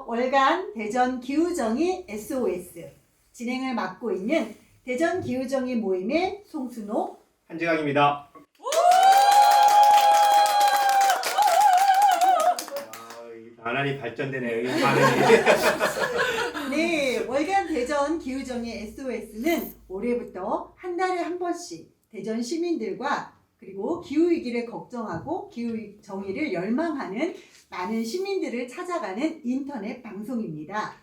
월간 대전 기후정의 SOS 진행을 맡고 있는 대전 기후정의 모임의 송순호 한재강입니다. 반환이 발전되네요. 이 반응이. 네, 월간 대전 기후정의 SOS는 올해부터 한 달에 한 번씩 대전 시민들과 그리고 기후위기를 걱정하고 기후정의를 열망하는 많은 시민들을 찾아가는 인터넷 방송입니다.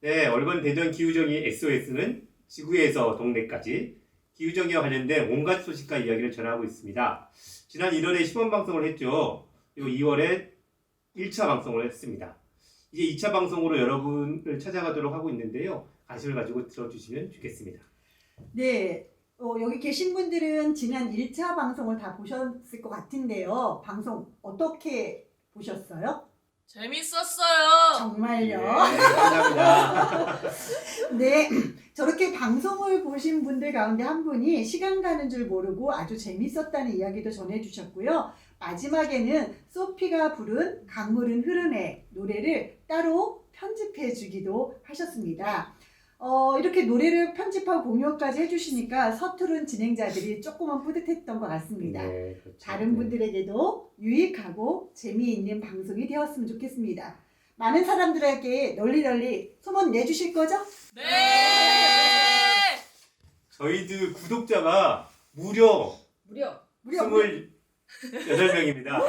네, 월간 대전 기후정의 SOS는 지구에서 동네까지 기후정의와 관련된 온갖 소식과 이야기를 전하고 있습니다. 지난 1월에 시범 방송을 했죠. 그리고 2월에 1차 방송을 했습니다. 이제 2차 방송으로 여러분을 찾아가도록 하고 있는데요. 관심을 가지고 들어주시면 좋겠습니다. 네, 여기 계신 분들은 지난 1차 방송을 다 보셨을 것 같은데요. 방송 어떻게 보셨어요? 재밌었어요. 정말요? 네, 감사합니다. 네, 저렇게 방송을 보신 분들 가운데 한 분이 시간 가는 줄 모르고 아주 재밌었다는 이야기도 전해주셨고요. 마지막에는 소피가 부른 강물은 흐르네 노래를 따로 편집해 주기도 하셨습니다. 이렇게 노래를 편집하고 공유까지 해주시니까 서투른 진행자들이 조금은 뿌듯했던 것 같습니다. 네, 그렇죠. 다른 분들에게도 유익하고 재미있는 방송이 되었으면 좋겠습니다. 많은 사람들에게 널리 소문 내주실 거죠? 네. 저희들 구독자가 무려 28명입니다.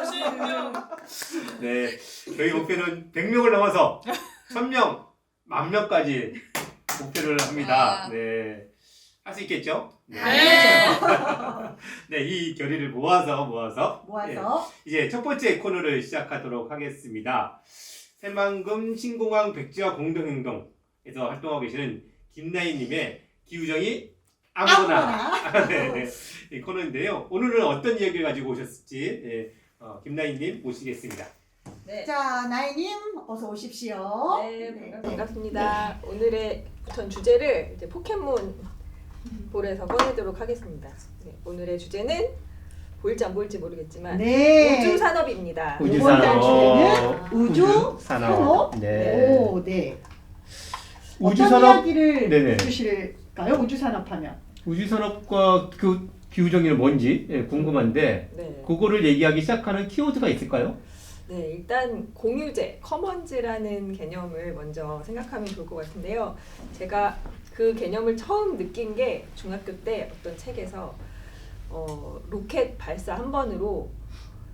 30명. 네, 저희 목표는 100명을 넘어서 1000명, 10,000명까지 목표를 합니다. 네, 할 수 있겠죠? 네. 네, 이 결의를 모아서 예, 이제 첫 번째 코너를 시작하도록 하겠습니다. 새만금 신공항 백지화 공동행동에서 활동하고 계시는 김나희님의 기후정의 아무거나 네, 이 코너인데요. 오늘은 어떤 이야기를 가지고 오셨을지 김나희님 모시겠습니다. 네. 자, 나이님 어서 오십시오. 네, 반갑습니다. 오늘의 전 주제를 이제 포켓몬볼에서 꺼내도록 하겠습니다. 네, 오늘의 주제는 보일지 안 보일지 모르겠지만 네. 우주 산업입니다. 이번 달 주제는 우주 산업. 네. 오, 네. 우주 어떤 산업 이야기를 네네. 주실까요? 우주 산업하면. 우주 산업과 그 기후정의는 뭔지 궁금한데 네. 그거를 얘기하기 시작하는 키워드가 있을까요? 네, 일단 공유제, 커먼즈라는 개념을 먼저 생각하면 좋을 것 같은데요. 제가 그 개념을 처음 느낀 게 중학교 때 어떤 책에서 로켓 발사 한 번으로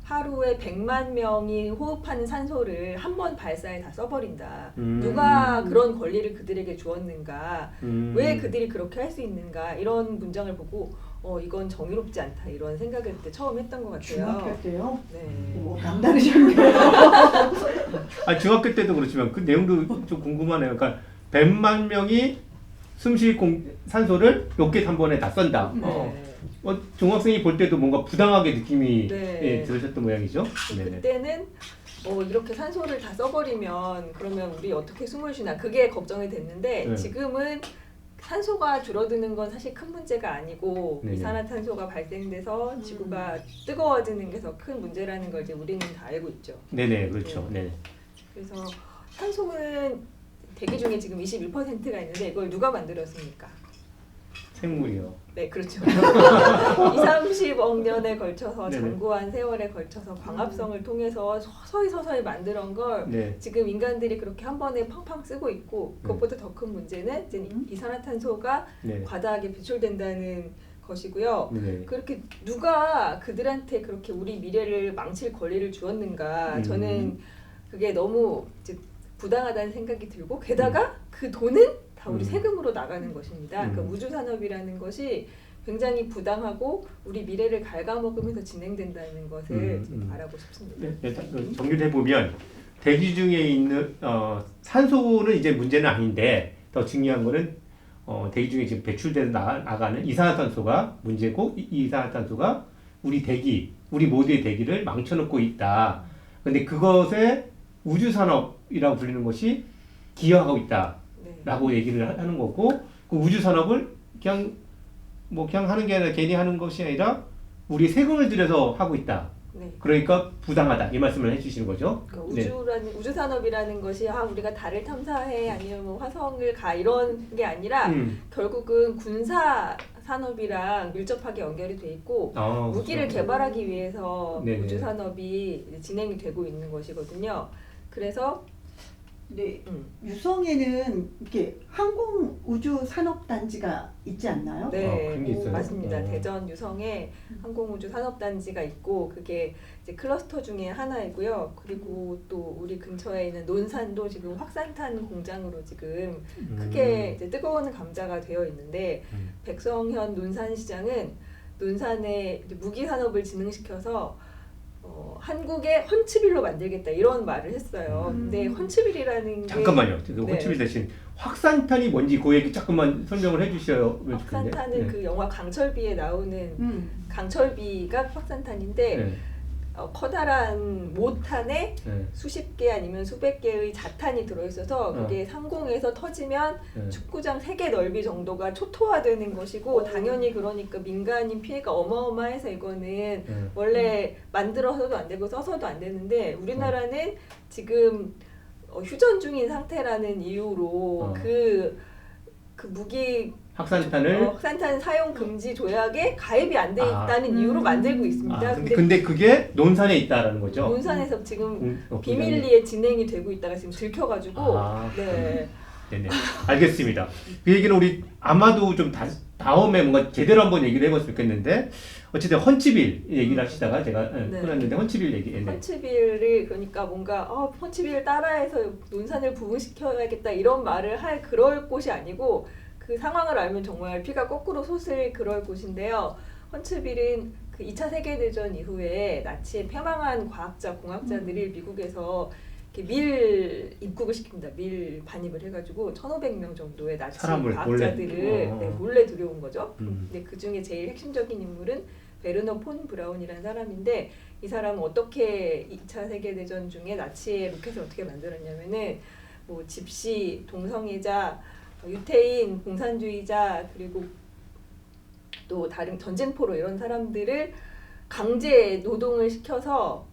하루에 100만 명이 호흡하는 산소를 한 번 발사에 다 써버린다. 누가 그런 권리를 그들에게 주었는가? 왜 그들이 그렇게 할 수 있는가? 이런 문장을 보고 이건 정의롭지 않다. 이런 생각을 그때 처음 했던 것 같아요. 중학교 때요? 네. 남다르셨네요. 아 중학교 때도 그렇지만 그 내용도 좀 궁금하네요. 그러니까 100만 명이 숨쉴 산소를 로켓 한 번에 다 쏜다. 네. 중학생이 볼 때도 뭔가 부당하게 느낌이 네. 들으셨던 모양이죠. 네네. 그때는 이렇게 산소를 다 써버리면 그러면 우리 어떻게 숨을 쉬나 그게 걱정이 됐는데 네. 지금은 산소가 줄어드는 건 사실 큰 문제가 아니고 네네. 이산화탄소가 발생돼서 지구가 뜨거워지는 게 더 큰 문제라는 걸 이제 우리는 다 알고 있죠. 네네 그렇죠. 네. 그래서 산소는 대기 중에 지금 21%가 있는데 이걸 누가 만들었습니까? 생물이요. 네, 그렇죠. 30억 년에 걸쳐서 네네. 장구한 세월에 걸쳐서 광합성을 통해서 서서히 만들어온 걸 네. 지금 인간들이 그렇게 한 번에 팡팡 쓰고 있고 그것보다 더 큰 문제는 이제 이산화탄소가 네. 과다하게 배출된다는 것이고요. 네. 그렇게 누가 그들한테 그렇게 우리 미래를 망칠 권리를 주었는가? 저는 그게 너무 이제 부당하다는 생각이 들고 게다가 그 돈은 다 우리 세금으로 나가는 것입니다. 그러니까 우주 산업이라는 것이 굉장히 부당하고 우리 미래를 갉아먹으면서 진행된다는 것을 좀 말하고 싶습니다. 네. 정리를 해보면 대기 중에 있는 산소는 이제 문제는 아닌데 더 중요한 거는 대기 중에 지금 배출돼서 나가는 이산화탄소가 문제고 이 이산화탄소가 우리 모두의 대기를 망쳐놓고 있다. 근데 그것에 우주 산업이라고 불리는 것이 기여하고 있다. 라고 얘기를 하는 거고 그 우주 산업을 그냥 하는 게 아니라 괜히 하는 것이 아니라 우리 세금을 들여서 하고 있다. 네. 그러니까 부당하다 이 말씀을 해주시는 거죠. 그러니까 네. 우주 산업이라는 것이 우리가 달을 탐사해 아니면 뭐 화성을 가 이런 게 아니라 결국은 군사 산업이랑 밀접하게 연결이 돼 있고 무기를 그렇죠. 개발하기 위해서 네네. 우주 산업이 이제 진행이 되고 있는 것이거든요. 그래서 네, 유성에는 이렇게 항공 우주 산업 단지가 있지 않나요? 네, 그런 게 있어요? 맞습니다. 대전 유성에 항공우주 산업단지가 있고 그게 이제 클러스터 중에 하나이고요. 그리고 또 우리 근처에 있는 논산도 지금 확산탄 공장으로 지금 크게 이제 뜨거운 감자가 되어 있는데 백성현 논산시장은 논산의 이제 무기 산업을 진흥시켜서 한국의 헌츠빌로 만들겠다 이런 말을 했어요. 근데 헌츠빌이라는 게 잠깐만요. 그 네. 호치빌 대신 확산탄이 뭔지 그 얘기 조금만 설명을 해주셔야 좋겠네요. 확산탄은 네. 그 영화 강철비에 나오는 강철비가 확산탄인데 네. 커다란 모탄에 네. 수십 개 아니면 수백 개의 자탄이 들어있어서 그게 상공에서 터지면 네. 축구장 3개 넓이 정도가 초토화되는 것이고 당연히 그러니까 민간인 피해가 어마어마해서 이거는 네. 원래 만들어서도 안 되고 써서도 안 되는데 우리나라는 지금 휴전 중인 상태라는 이유로 그 무기 확산탄을 확산탄 사용 금지 조약에 가입이 안 돼 있다는 이유로 만들고 있습니다. 근데 그게 논산에 있다라는 거죠. 논산에서 지금 비밀리에 진행이 되고 있다가 지금 들켜가지고 네. 네네. 알겠습니다. 그 얘기는 우리 아마도 좀 다음에 뭔가 제대로 한번 얘기를 해봤으면 좋겠는데 어쨌든 헌치빌 얘기를 하시다가 제가 끊었는데 헌치빌 얘기. 네. 헌치빌을 그러니까 뭔가 헌치빌을 따라해서 논산을 부흥시켜야겠다 이런 말을 할 그럴 곳이 아니고 그 상황을 알면 정말 피가 거꾸로 솟을 그럴 곳인데요. 헌츠빌은 그 2차 세계대전 이후에 나치에 패망한 과학자, 공학자들이 미국에서 이렇게 밀 입국을 시킵니다. 밀 반입을 해가지고 1,500명 정도의 나치 과학자들을 몰래 들여온 거죠. 근데 그 중에 제일 핵심적인 인물은 베르너 폰 브라운이라는 사람인데 이 사람은 어떻게 2차 세계대전 중에 나치의 로켓을 어떻게 만들었냐면은 뭐 집시, 동성애자, 유태인, 공산주의자 그리고 또 다른 전쟁포로 이런 사람들을 강제 노동을 시켜서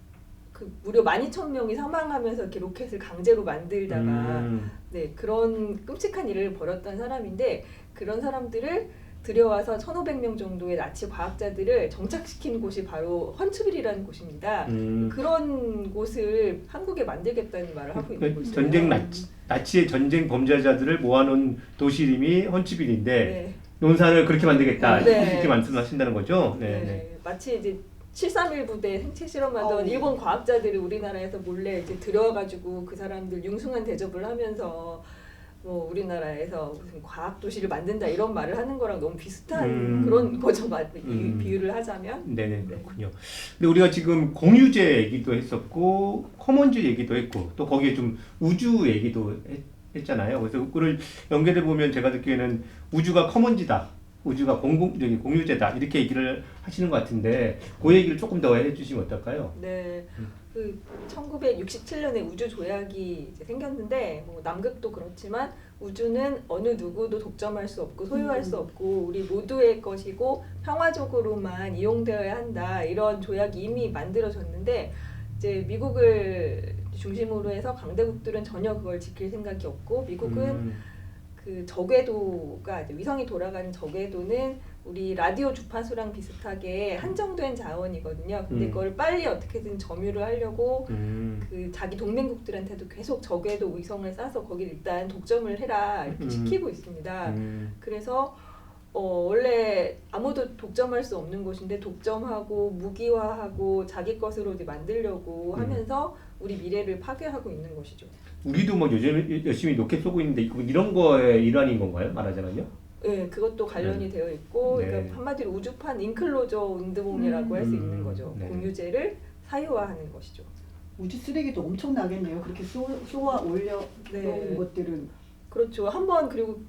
그 무려 12,000명이 사망하면서 이렇게 로켓을 강제로 만들다가 네, 그런 끔찍한 일을 벌였던 사람인데 그런 사람들을 들여와서 1,500명 정도의 나치 과학자들을 정착시킨 곳이 바로 헌츠빌이라는 곳입니다. 그런 곳을 한국에 만들겠다는 말을 하고 있는 곳이에요. 전쟁 나치의 전쟁 범죄자들을 모아놓은 도시 이름이 헌츠빌인데 네. 논산을 그렇게 만들겠다 네. 이렇게 말씀하신다는 거죠. 네. 네. 마치 이제 731 부대 생체 실험하던 일본 과학자들이 우리나라에서 몰래 이제 들여가지고 그 사람들 융숭한 대접을 하면서 뭐 우리나라에서 무슨 과학 도시를 만든다 이런 말을 하는 거랑 너무 비슷한 그런 거죠. 비유를 하자면. 네네 그렇군요. 근데 우리가 지금 공유제 얘기도 했었고 커먼즈 얘기도 했고 또 거기에 좀 우주 얘기도 했잖아요. 그래서 그걸 연결해 보면 제가 듣기에는 우주가 커먼즈다, 우주가 공유제다 이렇게 얘기를 하시는 것 같은데 그 얘기를 조금 더 해주시면 어떨까요? 네. 그 1967년에 우주 조약이 이제 생겼는데 뭐 남극도 그렇지만 우주는 어느 누구도 독점할 수 없고 소유할 수 없고 우리 모두의 것이고 평화적으로만 이용되어야 한다 이런 조약이 이미 만들어졌는데 이제 미국을 중심으로 해서 강대국들은 전혀 그걸 지킬 생각이 없고 미국은 그 저궤도가 이제 위성이 돌아가는 저궤도는 우리 라디오 주파수랑 비슷하게 한정된 자원이거든요. 근데 그걸 빨리 어떻게든 점유를 하려고 그 자기 동맹국들한테도 계속 저궤도 위성을 쏴서 거기를 일단 독점을 해라 이렇게 시키고 있습니다. 그래서 원래 아무도 독점할 수 없는 곳인데 독점하고 무기화하고 자기 것으로 이제 만들려고 하면서 우리 미래를 파괴하고 있는 것이죠. 우리도 뭐 요즘 열심히 로켓 쏘고 있는데 이런 거의 일환인 건가요? 말하자면요? 네, 그것도 관련이 되어 있고 그러니까 한마디로 우주판 인클로저 운동이라고 할 수 있는 거죠. 공유제를 사유화하는 것이죠. 우주 쓰레기도 엄청 나겠네요. 그렇게 쏘아 올려 놓은 것들은. 그렇죠. 한번 그리고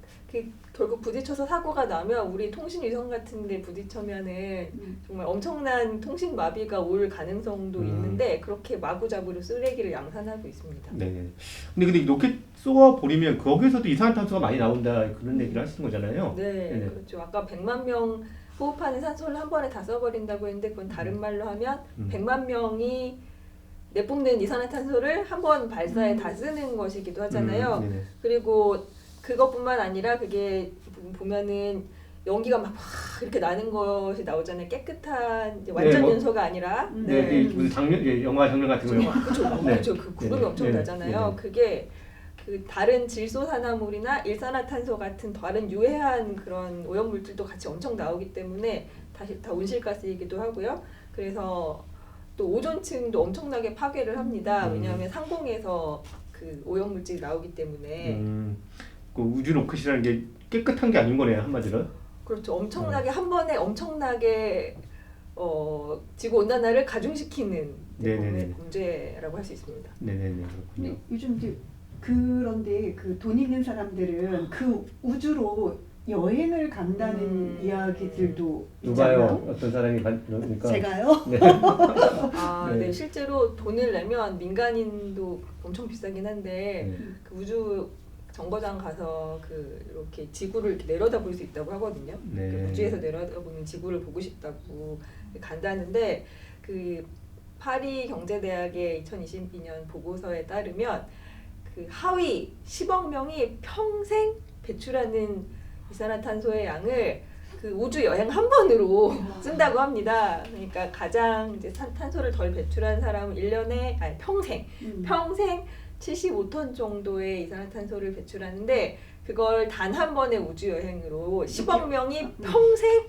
결국 부딪혀서 사고가 나면 우리 통신위성 같은 데 부딪혀면은 정말 엄청난 통신 마비가 올 가능성도 있는데 그렇게 마구잡이로 쓰레기를 양산하고 있습니다. 네. 근데 로켓 쏘아 버리면 거기서도 이산화탄소가 많이 나온다 그런 얘기를 하시는 거잖아요. 네, 그렇죠. 아까 100만 명 호흡하는 산소를 한 번에 다 써버린다고 했는데 그건 다른 말로 하면 100만 명이 내뿜는 이산화탄소를 한 번 발사에 다 쓰는 것이기도 하잖아요. 네네. 그리고 그것뿐만 아니라 그게 보면은 연기가 막 이렇게 나는 것이 나오잖아요. 깨끗한 이제 완전 네, 뭐- 연소가 아니라 네, 무슨 장면, 예, 영화 장면 같은 거요. 그렇죠. 네. 그렇죠. 그 구름이 네. 엄청 네. 나잖아요. 네. 그게 그 다른 질소산화물이나 일산화탄소 같은 다른 유해한 그런 오염물질도 같이 엄청 나오기 때문에 다시 다 온실가스이기도 하고요. 그래서 또 오존층도 엄청나게 파괴를 합니다. 왜냐하면 상공에서 그 오염물질이 나오기 때문에 그 우주 로켓이라는 게 깨끗한 게 아닌 거네요, 한마디로. 그렇죠. 엄청나게 한 번에 엄청나게 지구 온난화를 가중시키는 네네네. 문제라고 할 수 있습니다. 네네네, 근데 그렇군요. 요즘 이제 그런데 그 돈 있는 사람들은 그 우주로 여행을 간다는 이야기들도 누가요? 있잖아요. 어떤 사람이 그러니까. 제가요? 네. 네. 네. 실제로 돈을 내면 민간인도 엄청 비싸긴 한데 네. 그 우주 정거장 가서 그 이렇게 지구를 이렇게 내려다볼 수 있다고 하거든요. 네. 그 우주에서 내려다보는 지구를 보고 싶다고 간다는데 그 파리 경제대학의 2022년 보고서에 따르면 그 하위 10억 명이 평생 배출하는 이산화탄소의 양을 그 우주 여행 한 번으로 쓴다고 합니다. 그러니까 가장 이제 탄소를 덜 배출한 사람은 1년에 아니 평생 75톤 정도의 이산화탄소를 배출하는데 그걸 단 한 번의 우주 여행으로 10억 명이 평생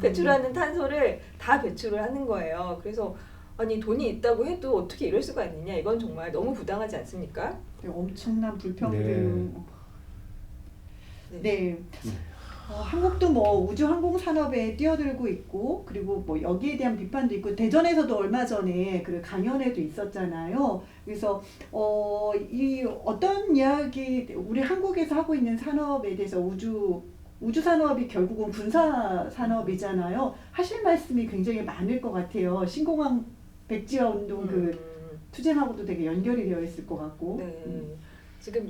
배출하는 탄소를 다 배출을 하는 거예요. 그래서 아니 돈이 있다고 해도 어떻게 이럴 수가 있느냐? 이건 정말 너무 부당하지 않습니까? 엄청난 불평등. 네. 네. 한국도 뭐 우주 항공 산업에 뛰어들고 있고 그리고 뭐 여기에 대한 비판도 있고 대전에서도 얼마 전에 그 강연회도 있었잖아요. 그래서 이 어떤 이야기 우리 한국에서 하고 있는 산업에 대해서 우주 산업이 결국은 군사 산업이잖아요. 하실 말씀이 굉장히 많을 것 같아요. 신공항 백지화 운동 그 투쟁하고도 되게 연결이 되어 있을 것 같고. 네. 지금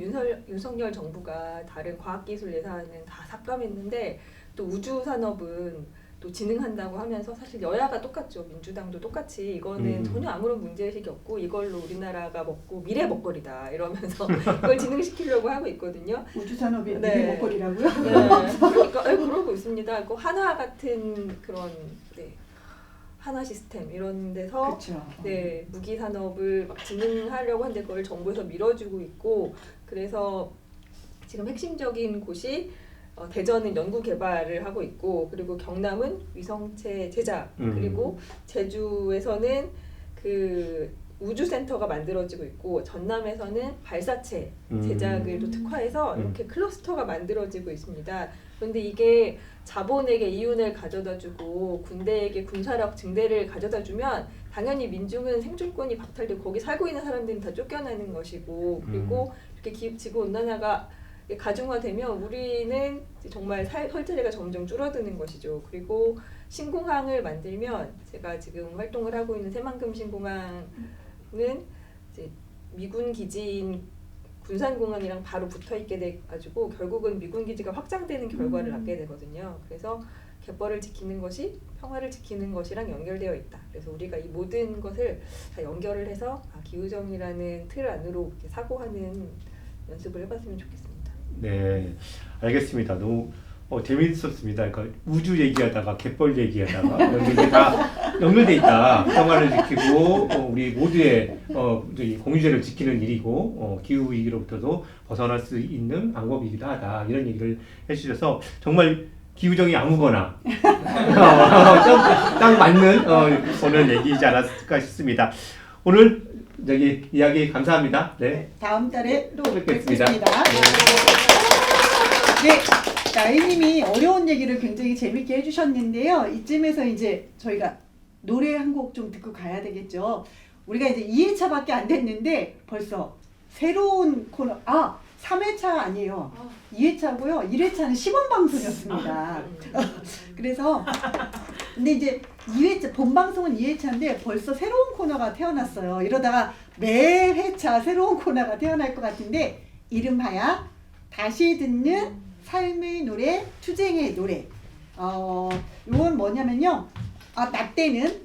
윤석열 정부가 다른 과학기술 예산은 다 삭감했는데 또 우주 산업은 또 진흥한다고 하면서 사실 여야가 똑같죠. 민주당도 똑같이 이거는 전혀 아무런 문제의식이 없고 이걸로 우리나라가 먹고 미래 먹거리다 이러면서 그걸 진흥시키려고 하고 있거든요. 우주 산업이 네. 미래 먹거리라고요? 네. 그러니까 그러고 있습니다. 그 하나 같은 그런 하나 시스템 이런 데서 그렇죠. 네, 무기 산업을 막 진흥하려고 하는데 그걸 정부에서 밀어주고 있고 그래서 지금 핵심적인 곳이 대전은 연구 개발을 하고 있고 그리고 경남은 위성체 제작 그리고 제주에서는 그 우주센터가 만들어지고 있고 전남에서는 발사체 제작을 또 특화해서 이렇게 클러스터가 만들어지고 있습니다. 그런데 이게 자본에게 이윤을 가져다주고 군대에게 군사력 증대를 가져다주면 당연히 민중은 생존권이 박탈되고 거기 살고 있는 사람들은 다 쫓겨나는 것이고 그리고 이렇게 지구온난화가 가중화되면 우리는 정말 혈자리가 점점 줄어드는 것이죠. 그리고 신공항을 만들면 제가 지금 활동을 하고 있는 새만금 신공항은 이제 미군 기지인 군산공항이랑 바로 붙어있게 돼가지고 결국은 미군 기지가 확장되는 결과를 낳게 되거든요. 그래서 갯벌을 지키는 것이 평화를 지키는 것이랑 연결되어 있다. 그래서 우리가 이 모든 것을 다 연결을 해서 기후정의라는 틀 안으로 이렇게 사고하는 연습을 해봤으면 좋겠습니다. 네, 알겠습니다. 너무 재미있었습니다. 그러니까 우주 얘기하다가 갯벌 얘기하다가 이게 다 연결돼 있다. 평화를 지키고 우리 모두의 저기 공유제를 지키는 일이고 기후 위기로부터도 벗어날 수 있는 방법이기도 하다. 이런 얘기를 해주셔서 정말 기후정의 아무거나 딱 맞는 오늘 얘기이지 않았을까 싶습니다. 오늘 저기 이야기 감사합니다. 네. 다음 달에 또 뵙겠습니다. 뵙겠습니다. 네, 나이님이 어려운 얘기를 굉장히 재밌게 해주셨는데요. 이쯤에서 이제 저희가 노래 한 곡 좀 듣고 가야 되겠죠. 우리가 이제 2회차밖에 안 됐는데 벌써 새로운 코너, 3회차 아니에요. 2회차고요. 1회차는 시범 방송이었습니다. 그래서 근데 이제 2회차 본 방송은 2회차인데 벌써 새로운 코너가 태어났어요. 이러다가 매 회차 새로운 코너가 태어날 것 같은데 이름하여 다시 듣는 삶의 노래, 투쟁의 노래. 이건 뭐냐면요. 나 때는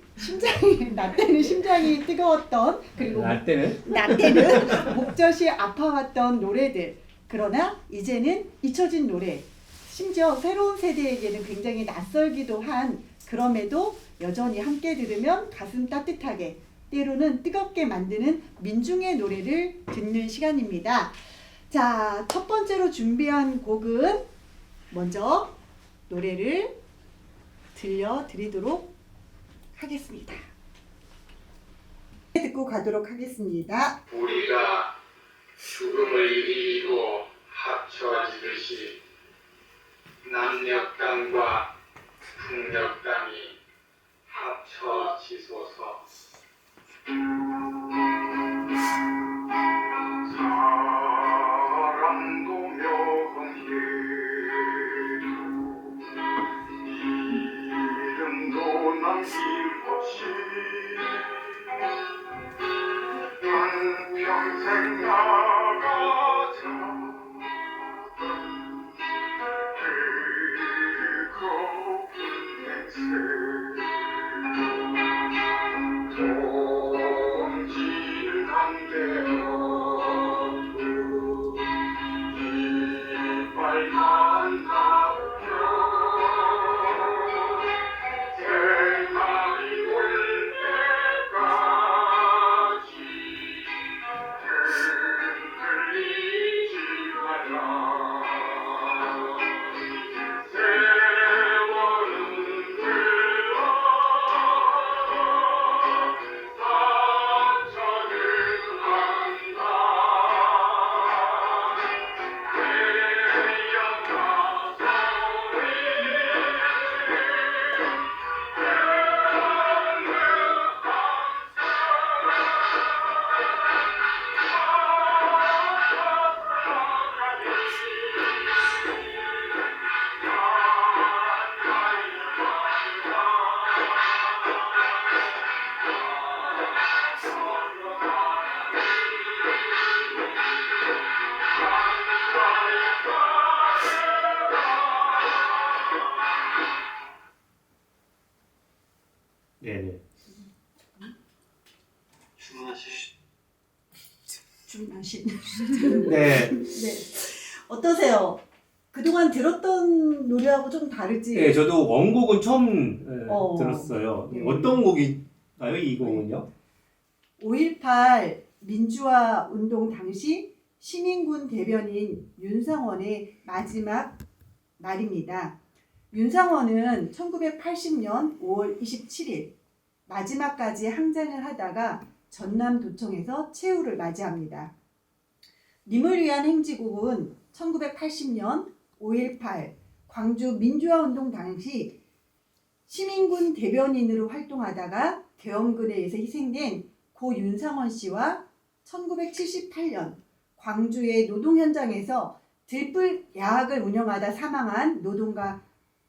심장이 뜨거웠던, 그리고 나 때는 나 때는 목젖이 아파왔던 노래들. 그러나 이제는 잊혀진 노래. 심지어 새로운 세대에게는 굉장히 낯설기도 한, 그럼에도 여전히 함께 들으면 가슴 따뜻하게, 때로는 뜨겁게 만드는 민중의 노래를 듣는 시간입니다. 자, 첫 번째로 준비한 곡은 먼저 노래를 들려드리도록 하겠습니다. 듣고 가도록 하겠습니다. 우리가 죽음을 이기고 합쳐지듯이 남녘땅과 북녘땅이 합쳐지소서. 사랑도 명예도 이름도 남김없이 한평생 나가자. 뜨거운 냄새 돈지는 한대없고 이빨만 나오며 새날이 올 때까지 흔들리지 마라. 세월은 흘러 상처는 한다. 네네. 주문하신. 네. 네. 어떠세요? 그동안 들었던 노래하고 좀 다르지? 네, 저도 원곡은 처음 들었어요. 네. 어떤 곡인가요, 이 곡은요? 5.18 민주화 운동 당시 시민군 대변인 윤상원의 마지막 날입니다. 윤상원은 1980년 5월 27일 마지막까지 항쟁을 하다가 전남도청에서 최후를 맞이합니다. 님을 위한 행지곡은 1980년 5.18 광주 민주화운동 당시 시민군 대변인으로 활동하다가 계엄군에 의해서 희생된 고 윤상원 씨와 1978년 광주의 노동 현장에서 들불 야학을 운영하다 사망한 노동가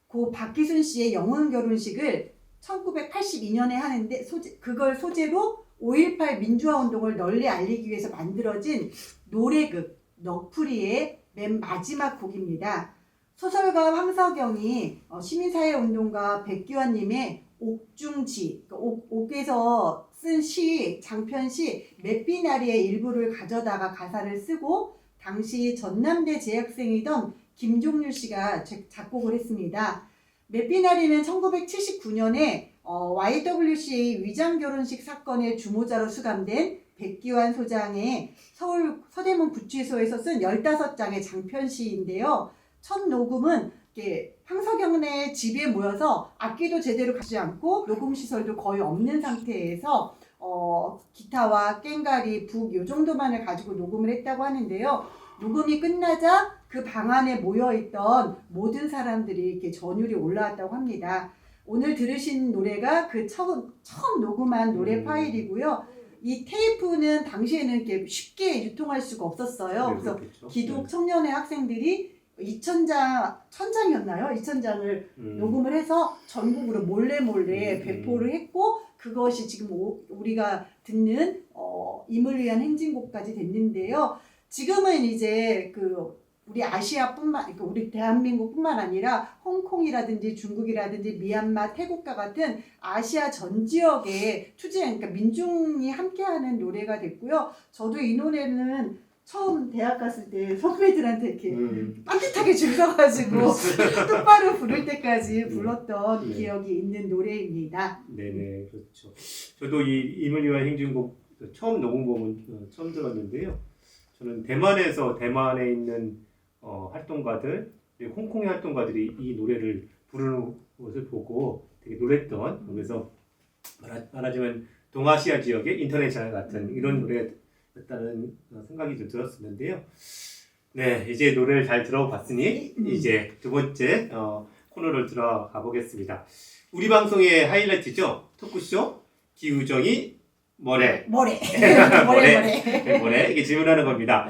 고 박기순 씨의 영혼 결혼식을 1982년에 하는데 그걸 소재로 5.18 민주화 운동을 널리 알리기 위해서 만들어진 노래극 너프리의 맨 마지막 곡입니다. 소설가 황석영이 시민사회운동가 백기환님의 옥중지, 옥에서 쓴 시, 장편시 맷비나리의 일부를 가져다가 가사를 쓰고 당시 전남대 재학생이던 김종률 씨가 작곡을 했습니다. 맷비나리는 1979년에 YWCA 위장결혼식 사건의 주모자로 수감된 백기환 소장의 서울 서대문 구치소에서 쓴 15장의 장편시인데요. 첫 녹음은 황석영의 집에 모여서 악기도 제대로 갖지 않고 녹음 시설도 거의 없는 상태에서 기타와 꽹과리, 북 요 정도만을 가지고 녹음을 했다고 하는데요. 녹음이 끝나자 그 방 안에 모여있던 모든 사람들이 이렇게 전율이 올라왔다고 합니다. 오늘 들으신 노래가 그 처음 녹음한 노래 파일이고요. 이 테이프는 당시에는 이렇게 쉽게 유통할 수가 없었어요. 네, 그래서 그렇겠죠. 기독 청년회 학생들이 1000장을 녹음을 해서 전국으로 몰래 배포를 했고 그것이 지금 우리가 듣는 임을 위한 행진곡까지 됐는데요. 지금은 이제 그 우리 아시아뿐만, 그러니까 우리 대한민국뿐만 아니라 홍콩이라든지 중국이라든지 미얀마, 태국과 같은 아시아 전 지역의 그러니까 민중이 함께하는 노래가 됐고요. 저도 이 노래는 처음 대학 갔을 때 선배들한테 이렇게 따뜻하게 줄 서가지고 똑바로 부를 때까지 불렀던 네. 기억이 있는 노래입니다. 네네, 그렇죠. 저도 이 임을 위한 행진곡 처음 녹음곡은 처음 들었는데요. 저는 대만에 있는 활동가들, 그리고 홍콩의 활동가들이 이 노래를 부르는 것을 보고 되게 놀랬던, 그래서 말하자면 동아시아 지역의 인터내셔널 같은 이런 노래였다는 생각이 좀 들었었는데요. 네, 이제 노래를 잘 들어봤으니 이제 두 번째 코너를 들어가 보겠습니다. 우리 방송의 하이라이트죠. 토크쇼 기우정이 뭐래? 뭐래. 네, 뭐래? 이게 질문하는 겁니다.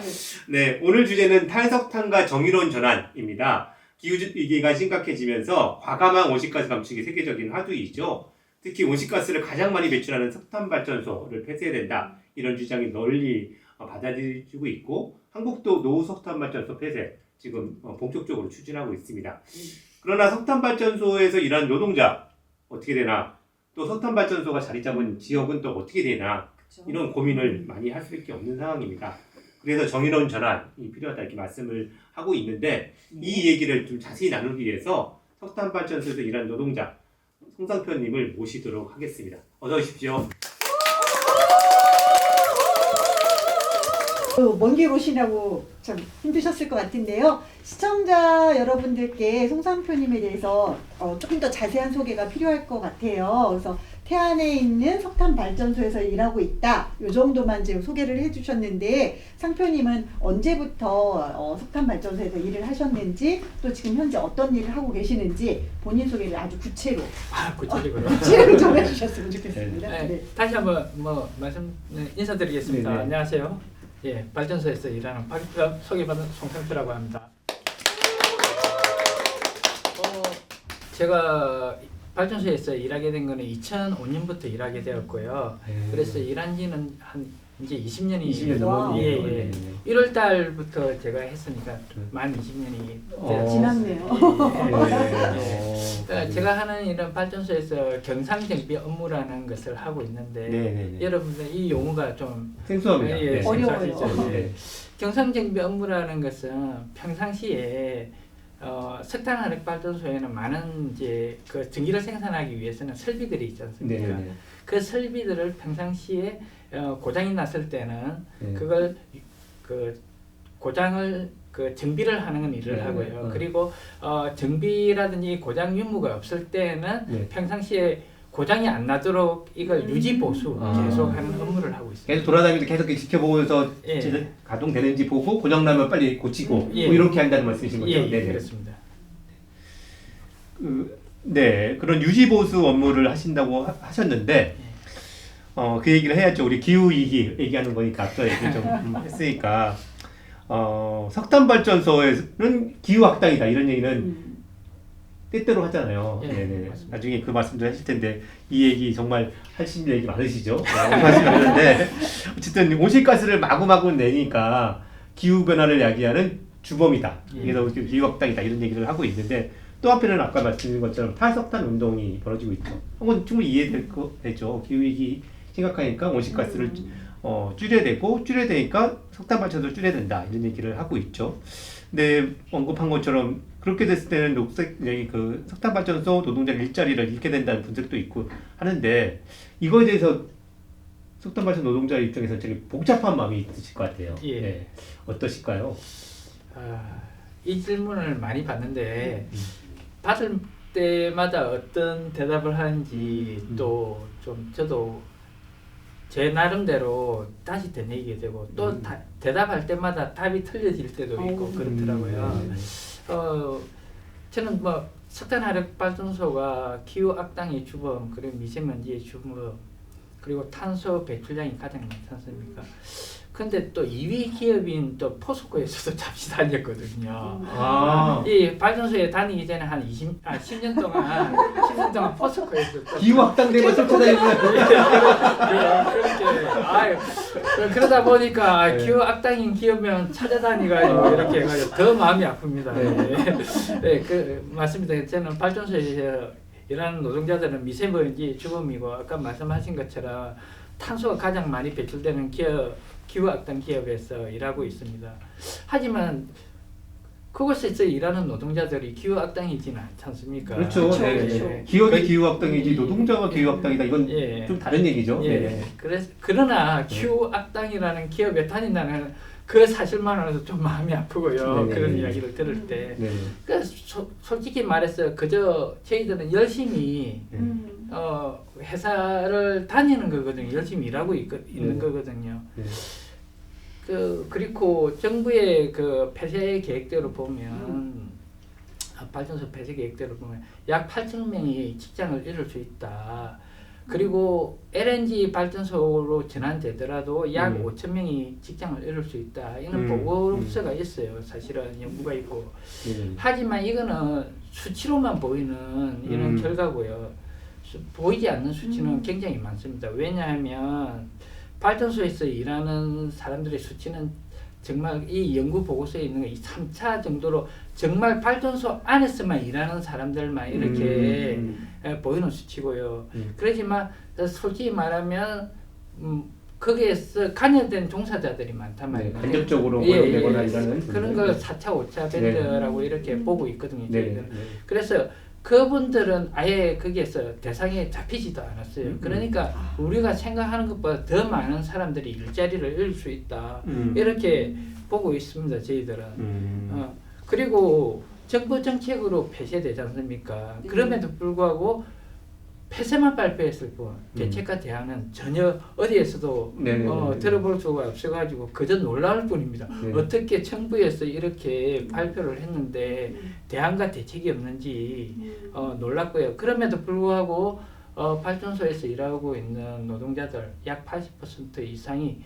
네, 오늘 주제는 탈석탄과 정의로운 전환입니다. 기후위기가 심각해지면서 과감한 온실가스 감축이 세계적인 화두이죠. 특히 온실가스를 가장 많이 배출하는 석탄발전소를 폐쇄해야 된다. 이런 주장이 널리 받아들여지고 있고, 한국도 노후 석탄발전소 폐쇄 지금 본격적으로 추진하고 있습니다. 그러나 석탄발전소에서 일하는 노동자 어떻게 되나? 또 석탄발전소가 자리 잡은 지역은 또 어떻게 되나? 이런 고민을 많이 할 수밖에 없는 상황입니다. 그래서 정의로운 전환이 필요하다 이렇게 말씀을 하고 있는데 이 얘기를 좀 자세히 나누기 위해서 석탄발전소에서 일하는 노동자 송상표님을 모시도록 하겠습니다. 어서 오십시오. 먼 길 오시냐고 참 힘드셨을 것 같은데요. 시청자 여러분들께 송상표님에 대해서 조금 더 자세한 소개가 필요할 것 같아요. 그래서 태안에 있는 석탄 발전소에서 일하고 있다. 이 정도만 지금 소개를 해주셨는데 상표님은 언제부터 석탄 발전소에서 일을 하셨는지 또 지금 현재 어떤 일을 하고 계시는지 본인 소개를 아주 구체로 구체적으로 좀 해주셨으면 좋겠습니다. 네, 네. 다시 한번 인사드리겠습니다. 네네. 안녕하세요. 예, 발전소에서 일하는 소개받은 송상표라고 합니다. 제가 발전소에서 일하게 된 거는 2005년부터 일하게 되었고요. 그래서 일한 지는 한 이제 20년이 20년 넘었네요. 예. 1월 달부터 제가 했으니까 만 20년이 지났네요. 제가 하는 일은 발전소에서 경상정비 업무라는 것을 하고 있는데 여러분들 이 용어가 좀 생소합니다. 예, 어려워요. 생소하시죠? 네. 경상정비 업무라는 것은 평상시에 석탄화력 발전소에는 많은 이제 그 전기를 생산하기 위해서는 설비들이 있지 않습니까? 그 설비들을 평상시에 고장이 났을 때는 그걸 그 고장을 그 정비를 하는 일을 하고요. 그리고 정비라든지 고장 유무가 없을 때는 평상시에 고장이 안 나도록 이걸 유지 보수 계속하는 업무를 하고 있습니다. 계속 돌아다니면서 계속 이렇게 지켜보면서 예. 가동되는지 보고 고장 나면 빨리 고치고 예. 뭐 이렇게 한다는 말씀이신 거죠? 예, 네네. 그렇습니다. 네, 그런 유지 보수 업무를 하신다고 하셨는데 그 얘기를 해야죠. 우리 기후 위기 얘기하는 거니까 앞서 얘기 좀 했으니까 석탄 발전소에는 기후 악당이다 이런 얘기는 때때로 하잖아요. 예, 네네. 맞습니다. 나중에 그 말씀도 하실 텐데 이 얘기 정말 하실 얘기 많으시죠? 하시는데 어쨌든 온실가스를 마구마구 내니까 기후 변화를 야기하는 주범이다. 그래서 기후 악당이다 이런 얘기를 하고 있는데 또 한편에는 아까 말씀드린 것처럼 탈석탄 운동이 벌어지고 있죠. 그건 충분히 이해되죠. 기후 위기 심각하니까 온실가스를 줄여야 되고 줄여야 되니까 석탄 발전소를 줄여야 된다 이런 얘기를 하고 있죠. 근데 언급한 것처럼 그렇게 됐을 때는 그 석탄 발전소 노동자 일자리를 잃게 된다는 분석도 있고 하는데 이거에 대해서 석탄 발전 노동자 입장에서 되게 복잡한 마음이 있으실 것 같아요. 예. 네. 어떠실까요? 이 질문을 많이 받는데 받을 때마다 어떤 대답을 하는지 또 좀 저도 제 나름대로 다시 되뇌게 되고 또 대답할 때마다 답이 틀려질 때도 있고 그렇더라고요. 저는 뭐 석탄화력 발전소가 기후 악당의 주범, 그리고 미세먼지의 주범, 그리고 탄소 배출량이 가장 많지 않습니까? 근데 또 2위 기업인 또 포스코에서도 잠시 다녔거든요. 아. 이 발전소에 다니기 전에 한 10년 동안 포스코에서 또 기후 확장되면 쫓아다니는 그렇게 그러다 보니까 네. 기후 악당인 기업명 찾아다니가지고 이렇게 해가지고 더 마음이 아픕니다. 네, 그 맞습니다. 저는 발전소에서 일하는 노동자들은 미세먼지 죽음이고 아까 말씀하신 것처럼 탄소가 가장 많이 배출되는 기후 악당 기업에서 일하고 있습니다. 하지만 그곳에서 일하는 노동자들이 기후 악당이지는 않지 않습니까? 그렇죠. 네. 그렇죠. 기업이 기후 확장이지 노동자가 기후 확장이다. 이건 예. 좀 다른 얘기죠. 예. 네. 그러나 기후 악당이라는 기업에 다닌다는 그 사실만으로도 좀 마음이 아프고요. 네네. 그런 이야기를 들을 때. 네. 솔직히 말해서 그저 저희들은 열심히 회사를 다니는 거거든요. 열심히 일하고 있는 네. 거거든요. 네. 그리고 정부의 그 폐쇄 계획대로 보면 발전소 폐쇄 계획대로 보면 약 8천 명이 직장을 잃을 수 있다. 그리고 LNG 발전소로 전환되더라도 약 5천 명이 직장을 잃을 수 있다. 이런 보고서가 있어요. 사실은 연구가 있고. 네. 하지만 이거는 수치로만 보이는 이런 결과고요. 보이지 않는 수치는 굉장히 많습니다. 왜냐하면 발전소에서 일하는 사람들의 수치는 정말 이 연구 보고서에 있는 이 3차 정도로 정말 발전소 안에서만 일하는 사람들만 이렇게 보이는 수치고요. 그렇지만 솔직히 말하면 거기에서 관여된 종사자들이 많단 말이에요. 네, 간접적으로 예, 고용되거나 예. 일하는 그런 걸 4차, 5차 밴드라고 이렇게 보고 있거든요. 네. 저희들은. 그래서 그분들은 아예 거기에서 대상에 잡히지도 않았어요. 그러니까 우리가 생각하는 것보다 더 많은 사람들이 일자리를 잃을 수 있다. 이렇게 보고 있습니다. 저희들은. 그리고 정부 정책으로 폐쇄되지 않습니까? 그럼에도 불구하고 폐쇄만 발표했을 뿐 대책과 대안은 전혀 어디에서도 들어볼 수가 없어가지고 그저 놀라울 뿐입니다. 네. 어떻게 정부에서 이렇게 발표를 했는데 대안과 대책이 없는지 놀랐고요. 그럼에도 불구하고 발전소에서 일하고 있는 노동자들 약 80% 이상이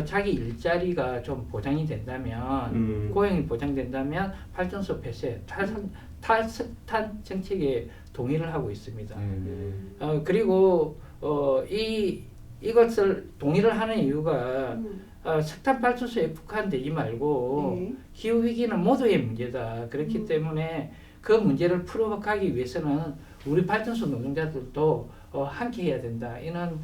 자기 일자리가 좀 보장이 된다면 고용이 보장된다면 발전소 폐쇄 탈석탄 정책에 동의를 하고 있습니다. 그리고 이것을 동의를 하는 이유가 석탄 발전소에 국한되지 말고 기후 위기는 모두의 문제다. 그렇기 때문에 그 문제를 풀어가기 위해서는 우리 발전소 노동자들도 함께 해야 된다. 이런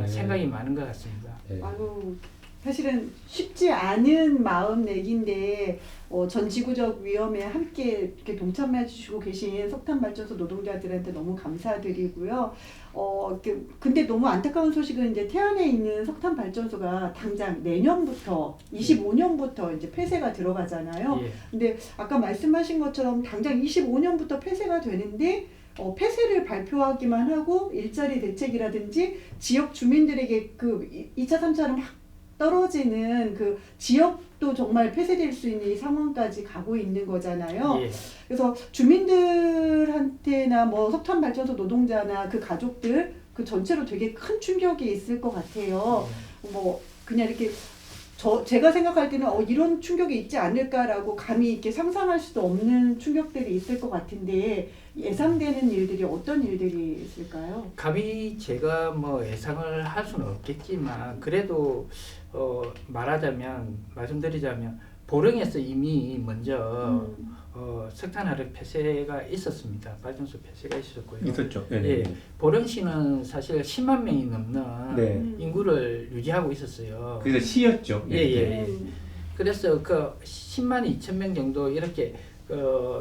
생각이 많은 것 같습니다. 아유, 사실은 쉽지 않은 마음 내기인데 전 지구적 위험에 함께 이렇게 동참해 주시고 계신 석탄발전소 노동자들한테 너무 감사드리고요. 근데 너무 안타까운 소식은 이제 태안에 있는 석탄발전소가 당장 내년부터 25년부터 이제 폐쇄가 들어가잖아요. 예. 근데 아까 말씀하신 것처럼 당장 25년부터 폐쇄가 되는데 폐쇄를 발표하기만 하고 일자리 대책이라든지 지역 주민들에게 그 2차, 3차로 막 떨어지는 그 지역도 정말 폐쇄될 수 있는 이 상황까지 가고 있는 거잖아요. 예. 그래서 주민들한테나 뭐 석탄발전소 노동자나 그 가족들 그 전체로 되게 큰 충격이 있을 것 같아요. 뭐 그냥 이렇게 제가 생각할 때는 이런 충격이 있지 않을까라고 감히 이렇게 상상할 수도 없는 충격들이 있을 것 같은데 예상되는 일들이 어떤 일들이 있을까요? 감히 제가 뭐 예상을 할 수는 없겠지만 그래도 말씀드리자면 보령에서 이미 먼저 석탄화력 폐쇄가 있었습니다. 발전소 폐쇄가 있었고요. 있었죠. 예, 보령시는 사실 10만 명이 넘는 인구를 유지하고 있었어요. 그래서 시였죠. 예. 그래서 그 10만 2천 명 정도 이렇게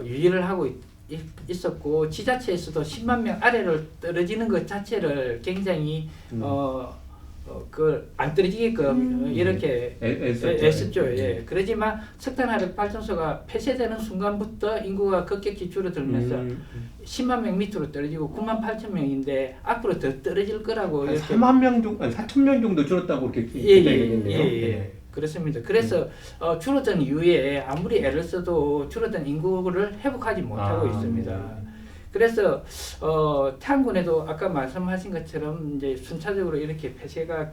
유지를 하고 있었고 지자체에서도 10만 명 아래로 떨어지는 것 자체를 굉장히 그걸 안 떨어지게끔 이렇게 애썼죠. 예. 그러지만 석탄화력 발전소가 폐쇄되는 순간부터 인구가 급격히 줄어들면서 10만 명 밑으로 떨어지고 9만 8천 명인데 앞으로 더 떨어질 거라고 한 이렇게 4만 명 정도, 4천 명 정도 줄었다고 이렇게 얘기했네요. 예. 그렇습니다. 그래서 줄어든 이후에 아무리 애를 써도 줄어든 인구를 회복하지 못하고 있습니다. 그래서 태안군에도 아까 말씀하신 것처럼 이제 순차적으로 이렇게 폐쇄가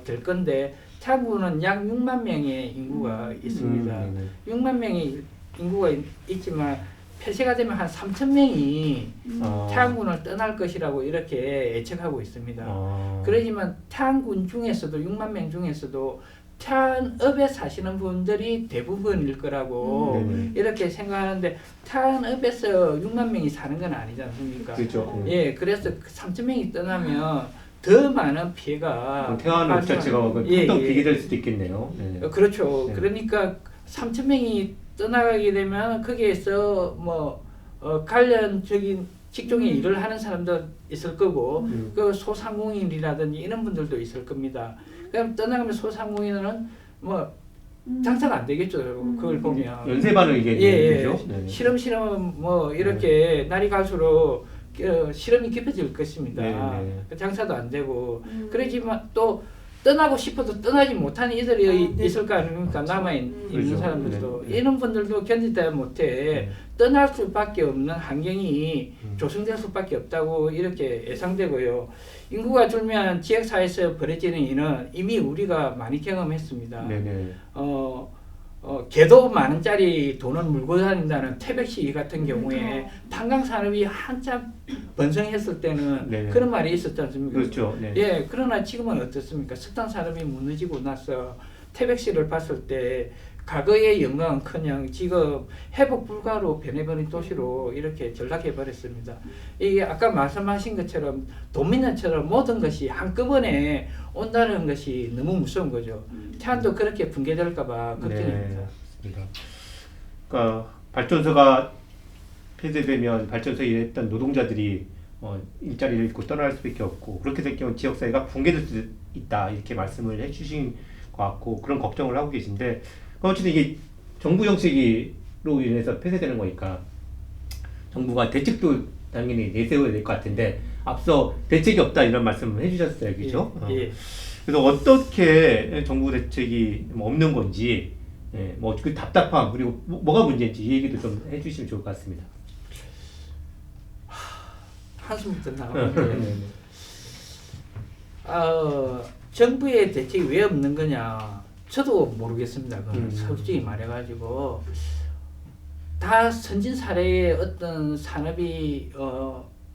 될 건데 창구는 약 6만 명의 인구가 있습니다. 6만 명의 인구가 있지만 폐쇄가 되면 한 3천 명이 태안군을 떠날 것이라고 이렇게 예측하고 있습니다. 그러지만 태안군 중에서도 6만 명 중에서도 태안읍에 사시는 분들이 대부분일 거라고 이렇게 생각하는데 태안읍에서 6만 명이 사는 건 아니지 않습니까? 그렇죠. 예, 그래서 3천 명이 떠나면 더 많은 피해가 태안읍 자체가 큰 비게 될 수도 있겠네요. 네. 그렇죠. 네. 그러니까 3천 명이 떠나가게 되면 거기에서 뭐 관련적인 직종의 일을 하는 사람도 있을 거고 그 소상공인이라든지 이런 분들도 있을 겁니다. 그럼 떠나가면 소상공인은 뭐 장사가 안 되겠죠. 그걸 보면 연쇄반응 이게 죠 실험 뭐 이렇게 날이 갈수록 실험이 깊어질 것입니다. 장사도 안 되고 그러지만 또 떠나고 싶어도 떠나지 못하는 이들이 있을 거 아닙니까? 남아있는 그렇죠. 사람들도 이런 분들도 견디다 못해 떠날 수밖에 없는 환경이 조성될 수밖에 없다고 이렇게 예상되고요. 인구가 줄면 지역사회에서 벌어지는 일은 이미 우리가 많이 경험했습니다. 개도 만 원짜리 돈을 물고 다닌다는 태백 시 같은 경우에 탄광 산업이 한참 번성했을 때는 그런 말이 있었지 않습니까? 그렇죠. 네. 예, 그러나 지금은 어떻습니까? 석탄 산업이 무너지고 나서 태백 시를 봤을 때 과거의 영광은커녕 지금 회복 불가로 변해버린 도시로 이렇게 전락해 버렸습니다. 이게 아까 말씀하신 것처럼 도미노처럼 모든 것이 한꺼번에 온다는 것이 너무 무서운 거죠. 태안도 그렇게 붕괴될까봐 걱정입니다. 그러니까 발전소가 폐쇄되면 발전소에 일했던 노동자들이 일자리를 잃고 떠날 수밖에 없고 그렇게 될 경우 지역사회가 붕괴될 수 있다 이렇게 말씀을 해주신 것 같고 그런 걱정을 하고 계신데 어쨌든 이게 정부 정책으로 인해서 폐쇄되는 거니까 정부가 대책도 당연히 내세워야 될 것 같은데 앞서 대책이 없다 이런 말씀을 해주셨어요, 그렇죠? 예. 그래서 어떻게 정부 대책이 없는 건지, 뭐 그 답답함 그리고 뭐가 문제인지 이 얘기도 좀 해주시면 좋을 것 같습니다. 한숨부터 나오는데 정부의 대책이 왜 없는 거냐? 저도 모르겠습니다. 솔직히 말해가지고 다 선진 사례의 어떤 산업이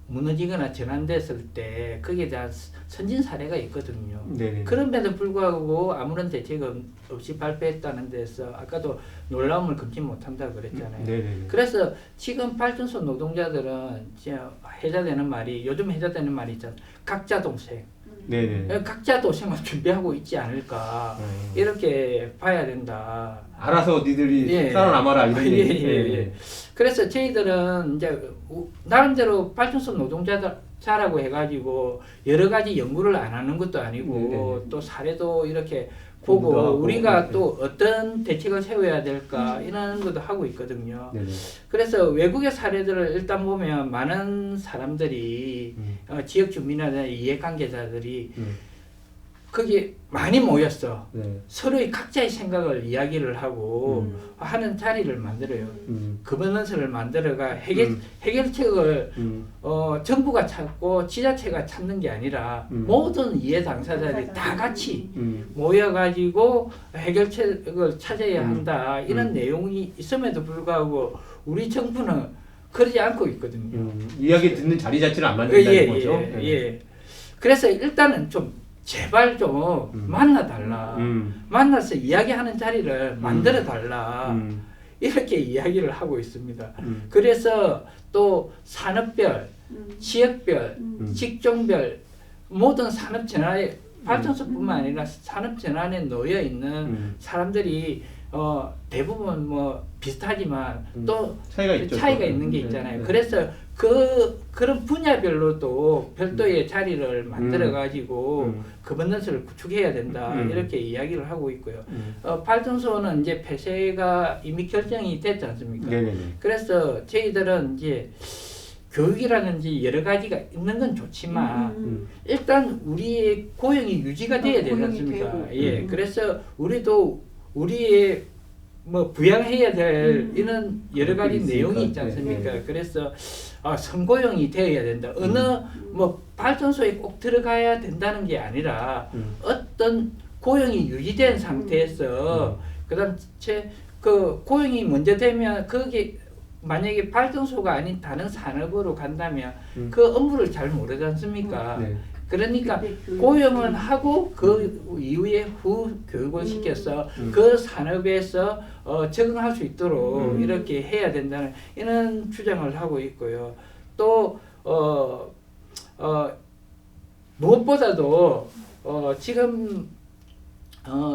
무너지거나 전환됐을 때 거기에 대한 선진 사례가 있거든요. 그럼에도 불구하고 아무런 대책 없이 발표했다는 데서 아까도 놀라움을 금치 못한다고 그랬잖아요. 그래서 지금 발전소 노동자들은 요즘 해자되는 말이 있잖아요. 각자 동생. 각자 도생만 준비하고 있지 않을까 이렇게 봐야 된다. 알아서 니들이 살아남아라 이런 얘기. 그래서 저희들은 이제 나름대로 발전소 노동자라고 해가지고 여러 가지 연구를 안 하는 것도 아니고 또 사례도 이렇게 보고 우리가 또 어떤 대책을 세워야 될까 이런 것도 하고 있거든요. 그래서 외국의 사례들을 일단 보면 많은 사람들이 지역 주민이나 이해관계자들이 거기 많이 모였어. 서로의 각자의 생각을 이야기를 하고 하는 자리를 만들어요. 거버넌스를 만들어가 해결책을 정부가 찾고 지자체가 찾는 게 아니라 모든 이해 당사자들이 다 같이 모여가지고 해결책을 찾아야 한다. 이런 내용이 있음에도 불구하고 우리 정부는 그러지 않고 있거든요. 이야기 듣는 자리 자체를 안 만든다는 거죠. 그래서 일단은 좀 제발 좀 만나달라. 만나서 이야기하는 자리를 만들어달라. 이렇게 이야기를 하고 있습니다. 그래서 또 산업별, 지역별, 직종별 모든 산업 전환에 발전소뿐만 아니라 산업 전환에 놓여 있는 사람들이 대부분 뭐 비슷하지만 또 차이가 있는 게 있잖아요. 그래서 그런 분야별로도 별도의 자리를 만들어 가지고 거버넌스를 구축해야 된다 이렇게 이야기를 하고 있고요. 발전소는 이제 폐쇄가 이미 결정이 됐지 않습니까? 그래서 저희들은 이제 교육이라든지 여러 가지가 있는 건 좋지만 일단 우리의 고용이 유지가 돼야 되지 않습니까? 그래서 우리도 우리의 뭐 부양해야 될 이런 여러 가지 내용이 있지 않습니까? 그래서 선고용이 되어야 된다. 어느 뭐 발전소에 꼭 들어가야 된다는 게 아니라 어떤 고용이 유지된 상태에서 그다음 그 고용이 먼저 되면 거기 만약에 발전소가 아닌 다른 산업으로 간다면 그 업무를 잘 모르지 않습니까? 네. 그러니까 그때 그- 고용은 하고 그 이후에 후 교육을 시켜서 그 산업에서 적응할 수 있도록 이렇게 해야 된다는 이런 주장을 하고 있고요. 또 무엇보다도 지금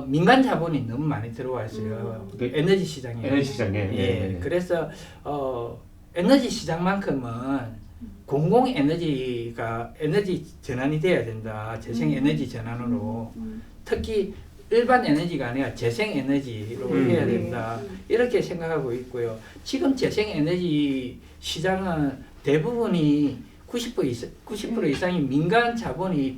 민간 자본이 너무 많이 들어와 있어요. 에너지 시장에. 에너지 시장에. 예. 네. 그래서 에너지 시장만큼은 공공 에너지가 에너지 전환이 돼야 된다. 재생 에너지 전환으로. 특히 일반 에너지가 아니라 재생 에너지로 해야 된다. 이렇게 생각하고 있고요. 지금 재생 에너지 시장은 대부분이 90% 이상이 민간 자본이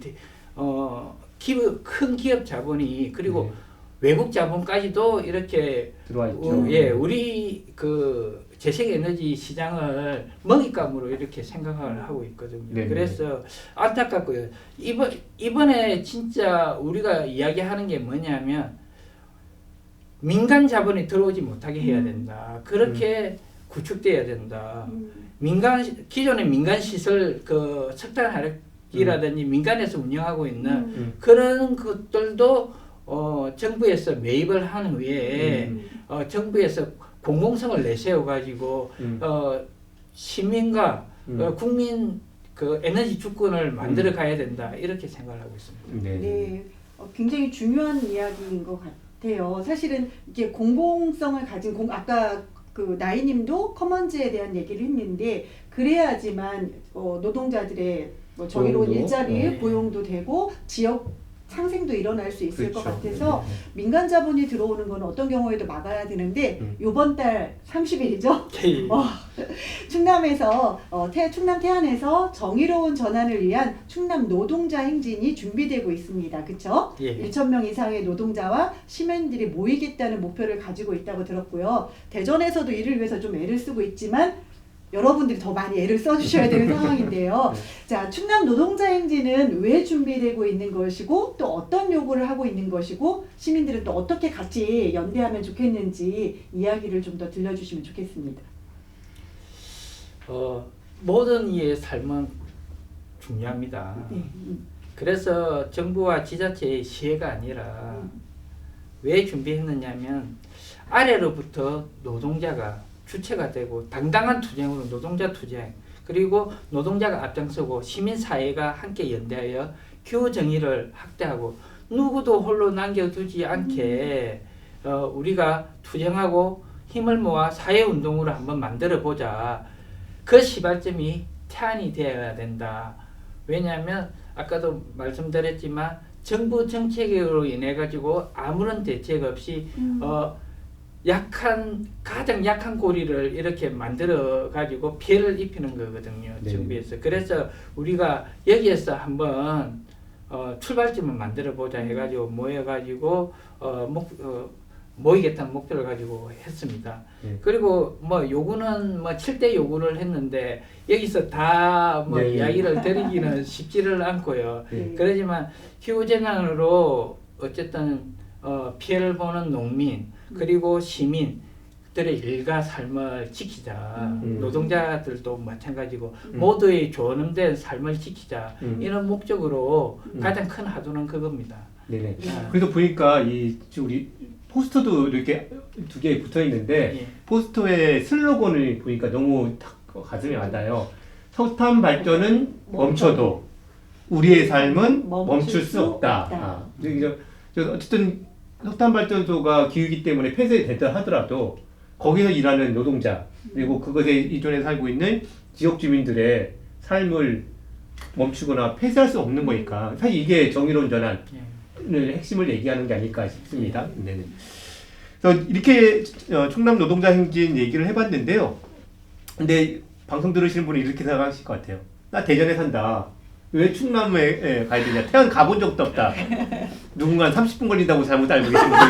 큰 기업 자본이 그리고 외국 자본까지도 이렇게 들어와 있죠. 예, 우리 그 재생에너지 시장을 먹잇감으로 이렇게 생각을 하고 있거든요. 네네. 그래서 안타깝고요. 이번에 진짜 우리가 이야기하는 게 뭐냐면 민간 자본이 들어오지 못하게 해야 된다. 그렇게 구축돼야 된다. 기존의 민간 시설 그 석탄 화력이라든지 민간에서 운영하고 있는 그런 것들도 정부에서 매입을 한 후에 정부에서 공공성을 내세워 가지고 시민과 국민 그 에너지 주권을 만들어 가야 된다 이렇게 생각을 하고 있습니다. 네. 네, 굉장히 중요한 이야기인 것 같아요. 사실은 이게 공공성을 가진 아까 그 나이님도 커먼즈에 대한 얘기를 했는데 그래야지만 노동자들의 뭐 정의로운 고용도, 일자리 고용도 되고 지역 상생도 일어날 수 있을 그렇죠. 것 같아서 민간 자본이 들어오는 건 어떤 경우에도 막아야 되는데 요번 달 30일이죠. 충남에서 충남 태안에서 정의로운 전환을 위한 충남 노동자 행진이 준비되고 있습니다. 그렇죠? 예. 1,000명 이상의 노동자와 시민들이 모이겠다는 목표를 가지고 있다고 들었고요. 대전에서도 이를 위해서 좀 애를 쓰고 있지만 여러분들이 더 많이 애를 써주셔야 되는 상황인데요. 자, 충남 노동자 행진은 왜 준비되고 있는 것이고 또 어떤 요구를 하고 있는 것이고 시민들은 또 어떻게 같이 연대하면 좋겠는지 이야기를 좀 더 들려주시면 좋겠습니다. 모든 이의 삶은 중요합니다. 네. 그래서 정부와 지자체의 시혜가 아니라 왜 준비했느냐면 아래로부터 노동자가 주체가 되고 당당한 투쟁으로 노동자 투쟁 그리고 노동자가 앞장서고 시민사회가 함께 연대하여 기후정의를 확대하고 누구도 홀로 남겨두지 않게 우리가 투쟁하고 힘을 모아 사회운동으로 한번 만들어보자. 그 시발점이 태안이 되어야 된다. 왜냐하면 아까도 말씀드렸지만 정부 정책으로 인해 가지고 아무런 대책 없이 가장 약한 고리를 이렇게 만들어 가지고 피해를 입히는 거거든요. 네. 정부에서. 그래서 우리가 여기에서 한번 출발점을 만들어 보자 해가지고 모여가지고 모이겠다는 목표를 가지고 했습니다. 네. 그리고 뭐 요구는 뭐 7대 요구를 했는데 여기서 다 뭐 네. 이야기를 드리기는 쉽지를 않고요. 네. 그렇지만 기후재난으로 어쨌든 피해를 보는 농민 그리고 시민들의 일과 삶을 지키자. 노동자들도 마찬가지고 모두의 존엄된 삶을 지키자. 이런 목적으로 가장 큰 하도는 그겁니다. 네네. 그래서 보니까 우리 포스터도 이렇게 두 개 붙어 있는데 예. 포스터의 슬로건을 보니까 너무 딱 가슴에 와닿아요. 석탄 발전은 멈춰도 우리의 삶은 멈출 수 없다. 어쨌든 석탄 발전소가 기후기 때문에 폐쇄됐다 하더라도 거기서 일하는 노동자 그리고 그것에 이전에 살고 있는 지역 주민들의 삶을 멈추거나 폐쇄할 수 없는 거니까 사실 이게 정의로운 전환 핵심을 얘기하는 게 아닐까 싶습니다. 네네. 그래서 이렇게 충남 노동자 행진 얘기를 해봤는데요. 근데 방송 들으시는 분이 이렇게 생각하실 것 같아요. 나 대전에 산다. 왜 충남에 가야 되냐? 태안 가본 적도 없다. 누군가 30분 걸린다고 잘못 알고 계신 분이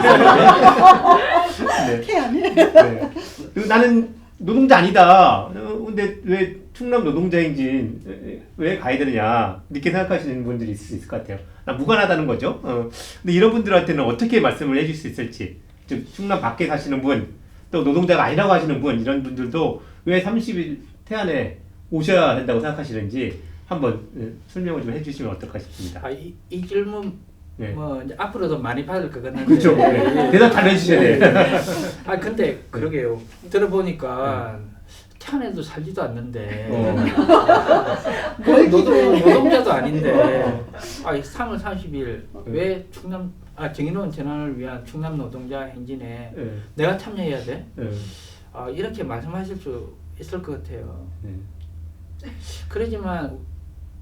있었는데. 네. 태안. 네. 그리고 나는 노동자 아니다. 근데 왜 충남 노동자행진 왜 가야 되느냐 이렇게 생각하시는 분들이 있을 수 있을 것 같아요. 무관하다는 거죠. 근데 이런 분들한테는 어떻게 말씀을 해줄 수 있을지, 즉 충남 밖에 사시는 분, 또 노동자가 아니라고 하시는 분, 이런 분들도 왜 30일 태안에 오셔야 된다고 생각하시는지 한번 설명을 좀 해주시면 어떨까 싶습니다. 이 질문 네. 뭐 이제 앞으로도 많이 받을 것 같은데. 그렇죠. 네. 대답 잘 해주셔야 돼요. 근데 그러게요. 들어보니까 태안에도 살지도 않는데 노동자도 아닌데 3월 30일 왜 충남 정의로운 전환을 위한 충남 노동자 행진에 네. 내가 참여해야 돼? 네. 이렇게 말씀하실 수 있을 것 같아요. 네. 그러지만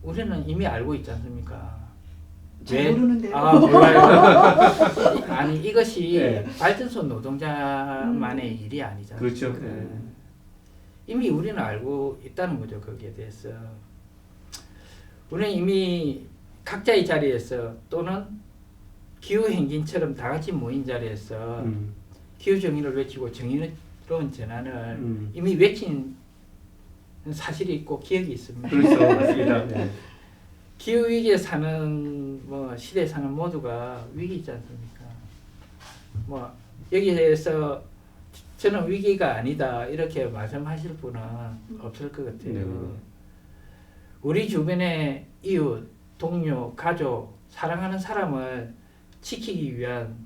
우리는 이미 알고 있지 않습니까? 잘 모르는데요. 몰라요. 아니 이것이 네. 발전소 노동자만의 일이 아니잖아요. 그렇죠. 이미 우리는 알고 있다는 거죠. 거기에 대해서 우리는 이미 각자의 자리에서 또는 기후행진처럼 다 같이 모인 자리에서 기후정의를 외치고 정의로운 전환을 이미 외친 사실이 있고 기억이 있습니다. 그렇죠. 맞습니다. 네. 기후 위기에 사는 시대에 사는 모두가 위기 있지 않습니까? 여기에서 저는 위기가 아니다 이렇게 말씀하실 분은 없을 것 같아요. 네. 우리 주변의 이웃, 동료, 가족, 사랑하는 사람을 지키기 위한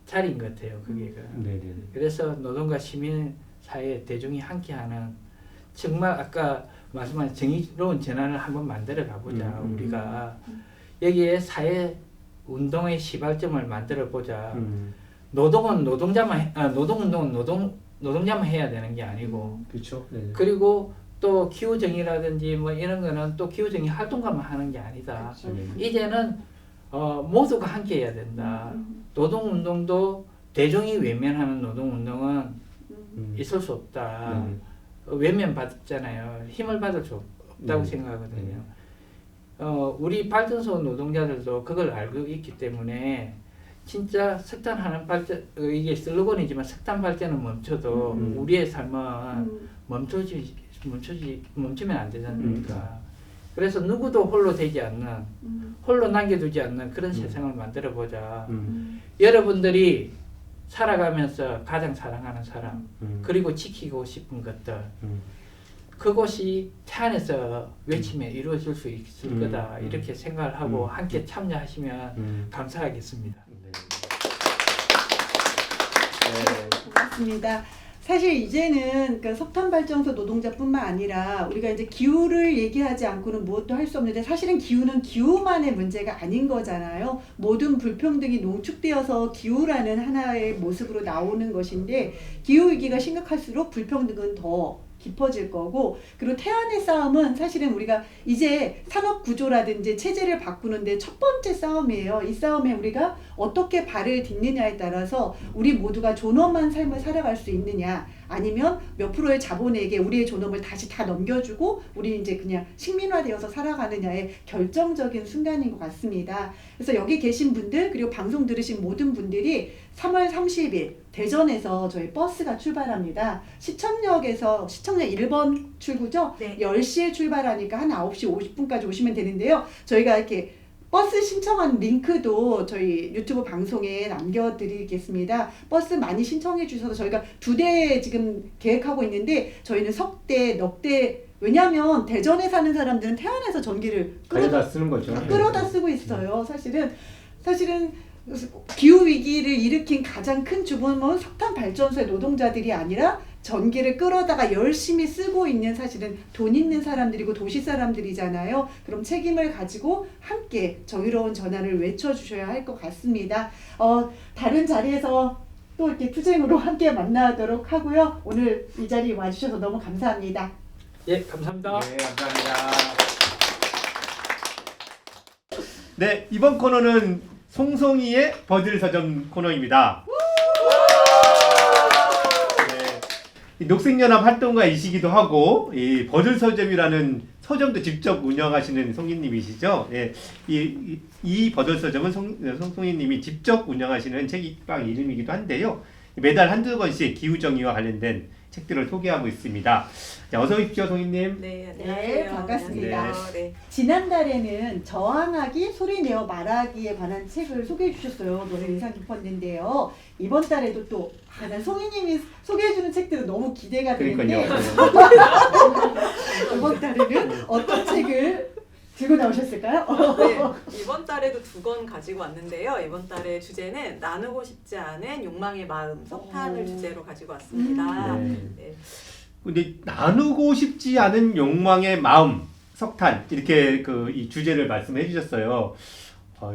자리인 것 같아요. 그게가. 네. 그래서 노동과 시민 사회 대중이 함께하는 정말 아까 말씀하신 정의로운 전환을 한번 만들어 가보자. 우리가 여기에 사회 운동의 시발점을 만들어 보자. 노동은 노동자만 노동운동은 노동자만 해야 되는 게 아니고 그렇죠. 네. 그리고 또 기후정의라든지 뭐 이런 거는 또 기후정의 활동가만 하는 게 아니다. 이제는 모두가 함께 해야 된다. 노동운동도 대중이 외면하는 노동운동은 있을 수 없다. 외면 받잖아요. 힘을 받을 수 없다고 생각하거든요. 우리 발전소 노동자들도 그걸 알고 있기 때문에 진짜 석탄하는 발전 이게 슬로건이지만 석탄 발전은 멈춰도 우리의 삶은 멈추면 안 되지 않습니까? 그래서 누구도 홀로 되지 않는 홀로 남겨두지 않는 그런 세상을 만들어 보자. 여러분들이 살아가면서 가장 사랑하는 사람 그리고 지키고 싶은 것들 그것이 태안에서 외치면 이루어질 수 있을 거다 이렇게 생각을 하고 함께 참여하시면 감사하겠습니다. 고맙습니다. 사실 이제는 그 석탄 발전소 노동자뿐만 아니라 우리가 이제 기후를 얘기하지 않고는 무엇도 할 수 없는데 사실은 기후는 기후만의 문제가 아닌 거잖아요. 모든 불평등이 농축되어서 기후라는 하나의 모습으로 나오는 것인데 기후 위기가 심각할수록 불평등은 더 깊어질 거고 그리고 태안의 싸움은 사실은 우리가 이제 산업 구조라든지 체제를 바꾸는데 첫 번째 싸움이에요. 이 싸움에 우리가 어떻게 발을 딛느냐에 따라서 우리 모두가 존엄한 삶을 살아갈 수 있느냐 아니면 몇 프로의 자본에게 우리의 존엄을 다시 다 넘겨주고 우리 이제 그냥 식민화되어서 살아가느냐의 결정적인 순간인 것 같습니다. 그래서 여기 계신 분들 그리고 방송 들으신 모든 분들이 3월 30일 대전에서 저희 버스가 출발합니다. 시청역 1번 출구죠? 네. 10시에 출발하니까 한 9시 50분까지 오시면 되는데요. 저희가 이렇게 버스 신청한 링크도 저희 유튜브 방송에 남겨드리겠습니다. 버스 많이 신청해 주셔서 저희가 2대 지금 계획하고 있는데 저희는 석대, 넉대 왜냐하면 대전에 사는 사람들은 태안에서 전기를 가져다 쓰는 거죠. 끌어다 쓰고 있어요. 사실은 기후 위기를 일으킨 가장 큰 주범은 석탄 발전소의 노동자들이 아니라 전기를 끌어다가 열심히 쓰고 있는 사실은 돈 있는 사람들이고 도시 사람들이잖아요. 그럼 책임을 가지고 함께 정의로운 전환을 외쳐주셔야 할 것 같습니다. 다른 자리에서 또 이렇게 투쟁으로 함께 만나도록 하고요. 오늘 이 자리에 와주셔서 너무 감사합니다. 예, 감사합니다. 네, 감사합니다. 네, 이번 코너는 송송이의 버들서점 코너입니다. 네, 녹색연합 활동가이시기도 하고 이 버들서점이라는 서점도 직접 운영하시는 송이님이시죠. 네, 이 버들서점은 송송이님이 직접 운영하시는 책방 이름이기도 한데요. 매달 한두 권씩 기후정의와 관련된 책들을 소개하고 있습니다. 자, 어서 오십시오, 송이님. 네, 네, 안녕하세요. 반갑습니다. 안녕하세요. 네. 지난달에는 저항하기, 소리내어 말하기에 관한 책을 소개해 주셨어요. 너무 인상 깊었는데요. 이번 달에도 또 송이님이 소개해주는 책들은 너무 기대가 되는데 이번 달에는 어떤 책을 들고 나오셨을까요? 네, 이번 달에도 2권 가지고 왔는데요. 이번 달의 주제는 나누고 싶지 않은 욕망의 마음, 석탄을 주제로 가지고 왔습니다. 네. 근데 나누고 싶지 않은 욕망의 마음, 석탄 이렇게 이 주제를 말씀해 주셨어요.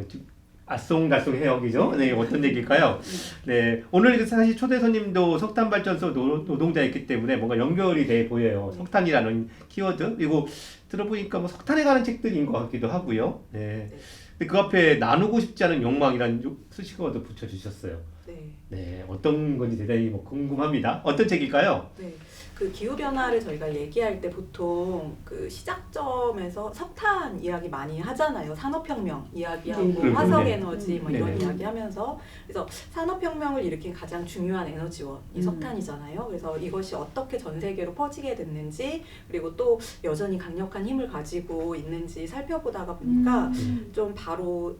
좀 알쏭달쏭해요, 그죠? 네, 어떤 얘기일까요? 네, 오늘 사실 초대 손님도 석탄 발전소 노동자였기 때문에 뭔가 연결이 돼 보여요. 석탄이라는 키워드. 그리고 들어보니까 뭐 석탄에 관한 책들인 것 같기도 하고요. 네. 근데 그 앞에 나누고 싶지 않은 욕망이라는 수식어도 붙여주셨어요. 네. 네, 어떤 건지 대단히 궁금합니다. 어떤 책일까요? 네. 그 기후 변화를 저희가 얘기할 때 보통 그 시작점에서 석탄 이야기 많이 하잖아요. 산업혁명 이야기하고 네. 화석 네. 에너지 뭐 이런 네. 이야기하면서 그래서 산업혁명을 일으킨 가장 중요한 에너지원이 음. 석탄이잖아요. 그래서 이것이 어떻게 전 세계로 퍼지게 됐는지 그리고 또 여전히 강력한 힘을 가지고 있는지 살펴보다가 보니까 좀 바로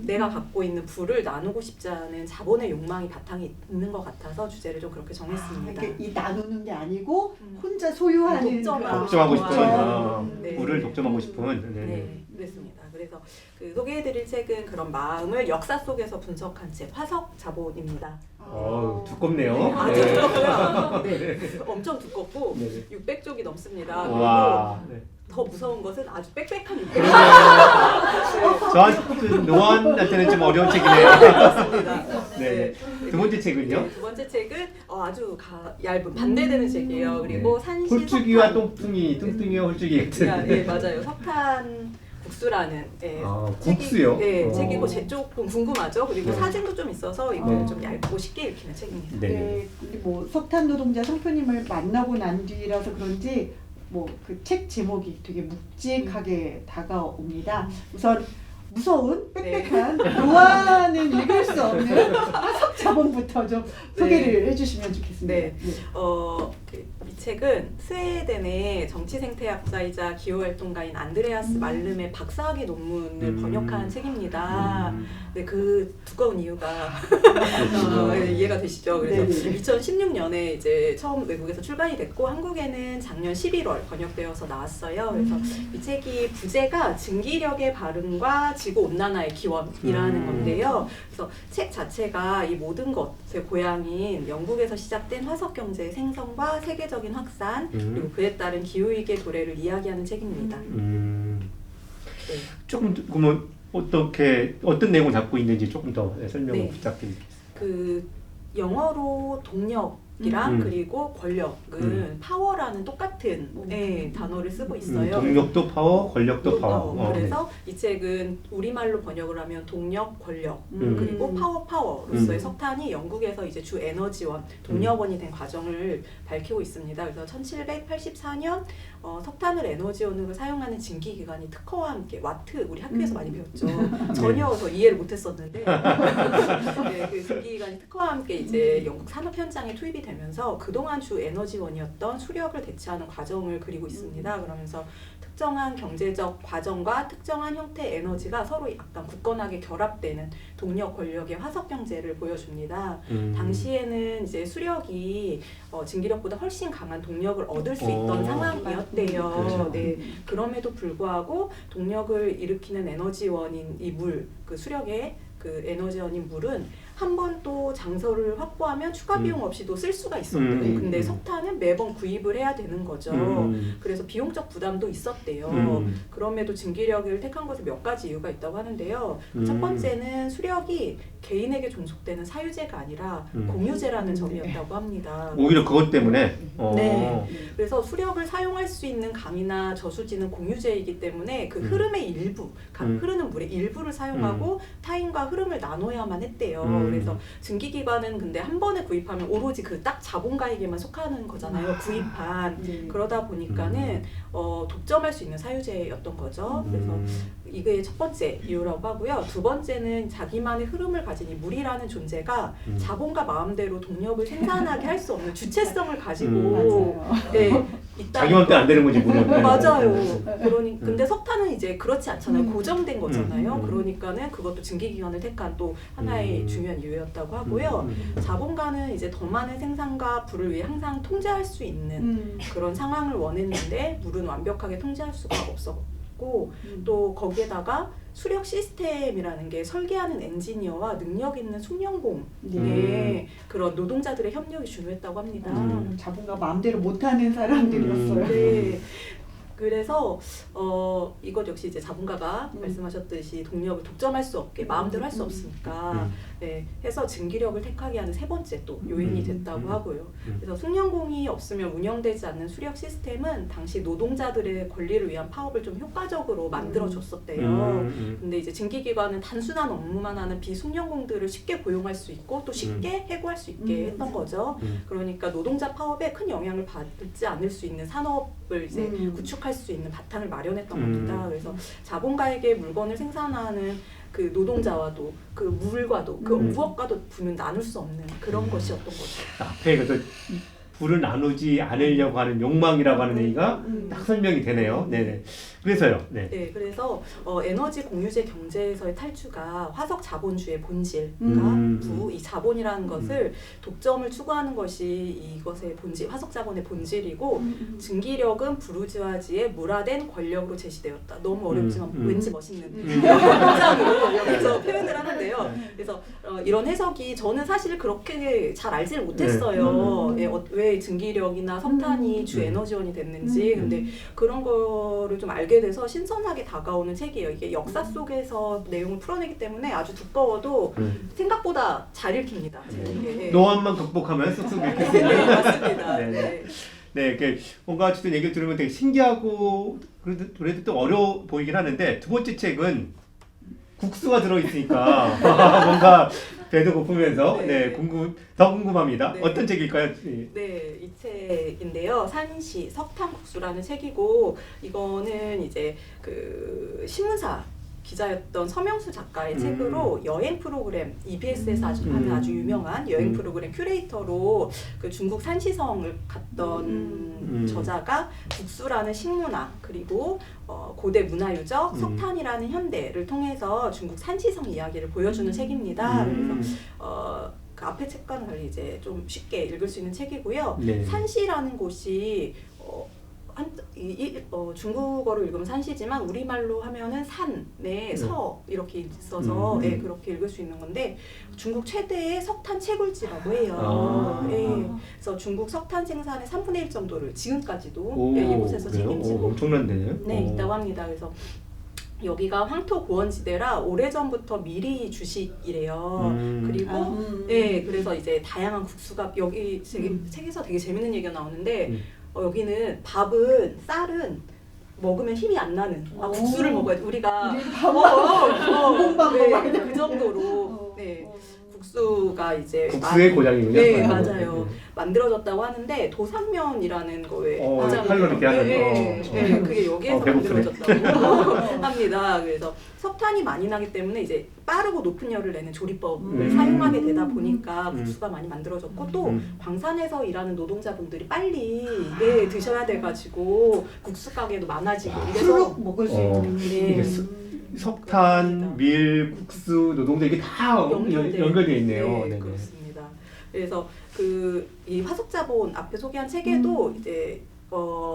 내가 갖고 있는 부를 나누고 싶지 않은 자본의 욕망이 바탕에 있는 것 같아서 주제를 좀 그렇게 정했습니다. 이게 이 나누는 게 아니고 혼자 소유하는 독점하고 싶은 네. 부를 독점하고 싶은. 네, 그렇습니다. 그래서 그 소개해드릴 책은 그런 마음을 역사 속에서 분석한 책 화석 자본입니다. 두껍네요. 네, 아주 네. 두껍고요. 네, 엄청 두껍고 네. 600쪽이 넘습니다. 와. 그리고 네. 더 무서운 것은 아주 빽빽한 600쪽. 저한테 노안한테는 좀 어려운 책이네요. 그렇습니다. 네. 두 번째 책은요? 두 번째 책은 아주 얇은 반대되는 책이에요. 그리고 산시 홀쭉이와 석탄. 뚱뚱이와 홀쭉이 같은. 네, 맞아요. 석탄 국수라는 국수요? 네, 책이고 제 쪽은 궁금하죠. 그리고 네. 사진도 좀 있어서 이거는 네. 좀 얇고 쉽게 읽히는 책입니다. 네. 네, 뭐 석탄 노동자 성표님을 만나고 난 뒤라서 그런지 뭐 그 책 제목이 되게 묵직하게 다가옵니다. 우선 무서운 빽빽한 노안은 읽을 수 없는 화석 자본부터 좀 소개를 해주시면 좋겠습니다. 네. 이 책은 스웨덴의 정치 생태학자이자 기후활동가인 안드레아스 말름의 박사학위 논문을 번역한 책입니다. 네, 그 두꺼운 이유가 이해가 되시죠? 그래서 네네. 2016년에 이제 처음 외국에서 출간이 됐고 한국에는 작년 11월 번역되어서 나왔어요. 그래서 이 책이 부제가 증기력의 발음과 지구 온난화의 기원이라는 건데요. 그래서 책 자체가 이 모든 것의 고향인 영국에서 시작된 화석 경제의 생성과 세계적인 확산 그리고 그에 따른 기후 위기의 도래를 이야기하는 책입니다. 네. 조금 그러면 어떤 내용을 담고 있는지 조금 더 설명을 네. 부탁드리겠습니다. 그 영어로 동력이랑 그리고 권력은 파워라는 똑같은 단어를 쓰고 있어요. 동력도 파워, 권력도 파워. 그래서 이 책은 우리말로 번역을 하면 동력, 권력 그리고 파워로서의 석탄이 영국에서 이제 주 에너지원, 동력원이 된 과정을 밝히고 있습니다. 그래서 1784년 석탄을 에너지원으로 사용하는 증기기관이 특허와 함께 와트 우리 학교에서 많이 배웠죠. 전혀 저 이해를 못했었는데 네, 그 증기기관이 특허와 함께 이제 영국 산업 현장에 투입이 되면서 그동안 주 에너지원이었던 수력을 대체하는 과정을 그리고 있습니다. 그러면서 특정한 경제적 과정과 특정한 형태의 에너지가 서로 약간 굳건하게 결합되는 동력 권력의 화석 경제를 보여줍니다. 당시에는 이제 수력이 증기력보다 훨씬 강한 동력을 얻을 수 있던 상황이었대요. 그렇죠. 네, 그럼에도 불구하고 동력을 일으키는 에너지원인 이 물, 그 수력의 그 에너지원인 물은 한 번 또 장소를 확보하면 추가 비용 없이도 쓸 수가 있었대요. 근데 석탄은 매번 구입을 해야 되는 거죠. 그래서 비용적 부담도 있었대요. 그럼에도 증기력을 택한 것에 몇 가지 이유가 있다고 하는데요. 첫 번째는 수력이 개인에게 종속되는 사유제가 아니라 공유제라는 점이었다고 합니다. 오히려 그것 때문에. 네. 그래서 수력을 사용할 수 있는 강이나 저수지는 공유제이기 때문에 그 흐름의 일부, 흐르는 물의 일부를 사용하고 타인과 흐름을 나눠야만 했대요. 그래서 증기기관은 근데 한 번에 구입하면 오로지 그 딱 자본가에게만 속하는 거잖아요. 구입한. 네. 그러다 보니까는 독점할 수 있는 사유제였던 거죠. 그래서 이게 첫 번째 이유라고 하고요. 두 번째는 자기만의 흐름을 가진 이 물이라는 존재가 자본가 마음대로 동력을 생산하게 할 수 없는 주체성을 가지고 네, 있다. 자기 맘대로 안 되는 거지 물은. 맞아요. 근데 석탄은 이제 그렇지 않잖아요. 고정된 거잖아요. 그러니까는 그것도 증기기관을 택한 또 하나의 중요한 이유였다고 하고요. 자본가는 이제 더 많은 생산과 부를 위해 항상 통제할 수 있는 그런 상황을 원했는데 물은 완벽하게 통제할 수가 없었고 또 거기에다가 수력 시스템이라는 게 설계하는 엔지니어와 능력 있는 숙련공의 그런 노동자들의 협력이 중요했다고 합니다. 자본가 마음대로 못하는 사람들이었어요. 네. 그래서 이것 역시 이제 자본가가 말씀하셨듯이 동력을 독점할 수 없게 마음대로 할 수 없으니까 네, 해서 증기력을 택하게 하는 세 번째 또 요인이 됐다고 하고요. 그래서 숙련공이 없으면 운영되지 않는 수력 시스템은 당시 노동자들의 권리를 위한 파업을 좀 효과적으로 만들어줬었대요. 근데 이제 증기기관은 단순한 업무만 하는 비숙련공들을 쉽게 고용할 수 있고 또 쉽게 해고할 수 있게 했던 거죠. 그러니까 노동자 파업에 큰 영향을 받지 않을 수 있는 산업을 이제 구축할 수 있는 바탕을 마련했던 겁니다. 그래서 자본가에게 물건을 생산하는 그 노동자와도 그 물과도 그 무엇과도 분은 나눌 수 없는 그런 것이었던 거죠. 앞에 그래서 불을 나누지 않으려고 하는 욕망이라고 하는 얘기가 딱 설명이 되네요. 네네. 그래서요. 네. 네, 그래서 에너지 공유제 경제에서의 탈주가 화석 자본주의 본질과 이 자본이라는 것을 독점을 추구하는 것이 이것의 본질, 화석 자본의 본질이고 증기력은 부르주아지의 물화된 권력으로 제시되었다. 너무 어렵지만 왠지 멋있는 문장으로 여기서 표현을 하는데요. 그래서 이런 해석이 저는 사실 그렇게 잘 알지를 못했어요. 왜 증기력이나 석탄이 주 에너지원이 됐는지. 근데 그런 거를 좀 알게 돼서 신선하게 다가오는 책이에요. 이게 역사 속에서 내용을 풀어내기 때문에 아주 두꺼워도 생각보다 잘 읽힙니다. 네. 노안만 극복하면 쑥쑥 읽힐 수 네, 있는. 맞습니다. 네. 네. 네, 이렇게 뭔가 어쨌든 얘기를 들으면 되게 신기하고 그래도 또 어려워 보이긴 하는데 두 번째 책은 국수가 들어있으니까 뭔가 배도 고프면서 더 궁금합니다. 네. 어떤 책일까요? 네, 이 책인데요. 산시 석탄국수라는 책이고 이거는 이제 그 신문사 기자였던 서명수 작가의 책으로 여행 프로그램 EBS에서 하는 아주 유명한 여행 프로그램 큐레이터로 그 중국 산시성을 갔던 저자가 국수라는 식문화 그리고 고대 문화유적 석탄이라는 현대를 통해서 중국 산시성 이야기를 보여주는 책입니다. 그래서 그 앞에 책과는 달리 이제 좀 쉽게 읽을 수 있는 책이고요. 네. 산시라는 곳이 중국어로 읽으면 산시지만 우리말로 하면은 산에 서 이렇게 있어서 그렇게 읽을 수 있는 건데 중국 최대의 석탄 채굴지라고 해요. 그래서 중국 석탄 생산의 3분의 1 정도를 지금까지도 이곳에서 책임지고 엄청난데요? 있다고 합니다. 그래서 여기가 황토 고원지대라 오래전부터 미리 주식이래요. 그리고 그래서 이제 다양한 국수가 여기 책에서 되게 재밌는 얘기가 나오는데 여기는 밥은 쌀은 먹으면 힘이 안 나는 국수를 먹어야 돼. 우리가 그 정도로 국수가 이제 국수의 고장이군요. 네, 맞아요. 만들어졌다고 하는데 도상면이라는 거에 칼로리 하는 거. 그게 여기에서 만들어졌다고 합니다. 그래서 석탄이 많이 나기 때문에 이제 빠르고 높은 열을 내는 조리법을 사용하게 되다 보니까 국수가 많이 만들어졌고 또 광산에서 일하는 노동자분들이 빨리 드셔야 돼가지고 국수 가게도 많아지고 이래서 먹을 수 있는 석탄, 밀, 국수, 노동자 이게 다 연결되어 있네요. 네, 그렇습니다. 그래서 이 화석자본 앞에 소개한 책에도 이제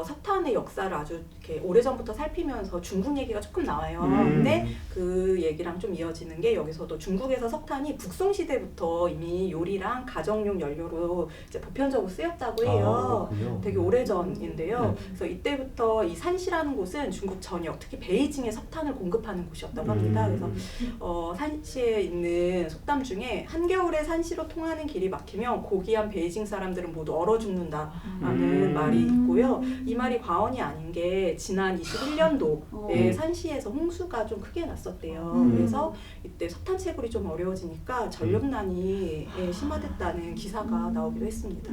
석탄의 역사를 아주 이렇게 오래전부터 살피면서 중국 얘기가 조금 나와요. 근데 그 얘기랑 좀 이어지는 게 여기서도 중국에서 석탄이 북송 시대부터 이미 요리랑 가정용 연료로 이제 보편적으로 쓰였다고 해요. 되게 오래전인데요. 그래서 이때부터 이 산시라는 곳은 중국 전역, 특히 베이징에 석탄을 공급하는 곳이었다고 합니다. 그래서 산시에 있는 속담 중에 한겨울에 산시로 통하는 길이 막히면 고귀한 베이징 사람들은 모두 얼어 죽는다라는 말이 있고요. 있는데요. 이 말이 과언이 아닌 게 지난 21년도에 어. 산시에서 홍수가 좀 크게 났었대요. 음. 그래서 이때 석탄 채굴이 좀 어려워지니까 전력난이 심화됐다는 기사가 나오기도 했습니다.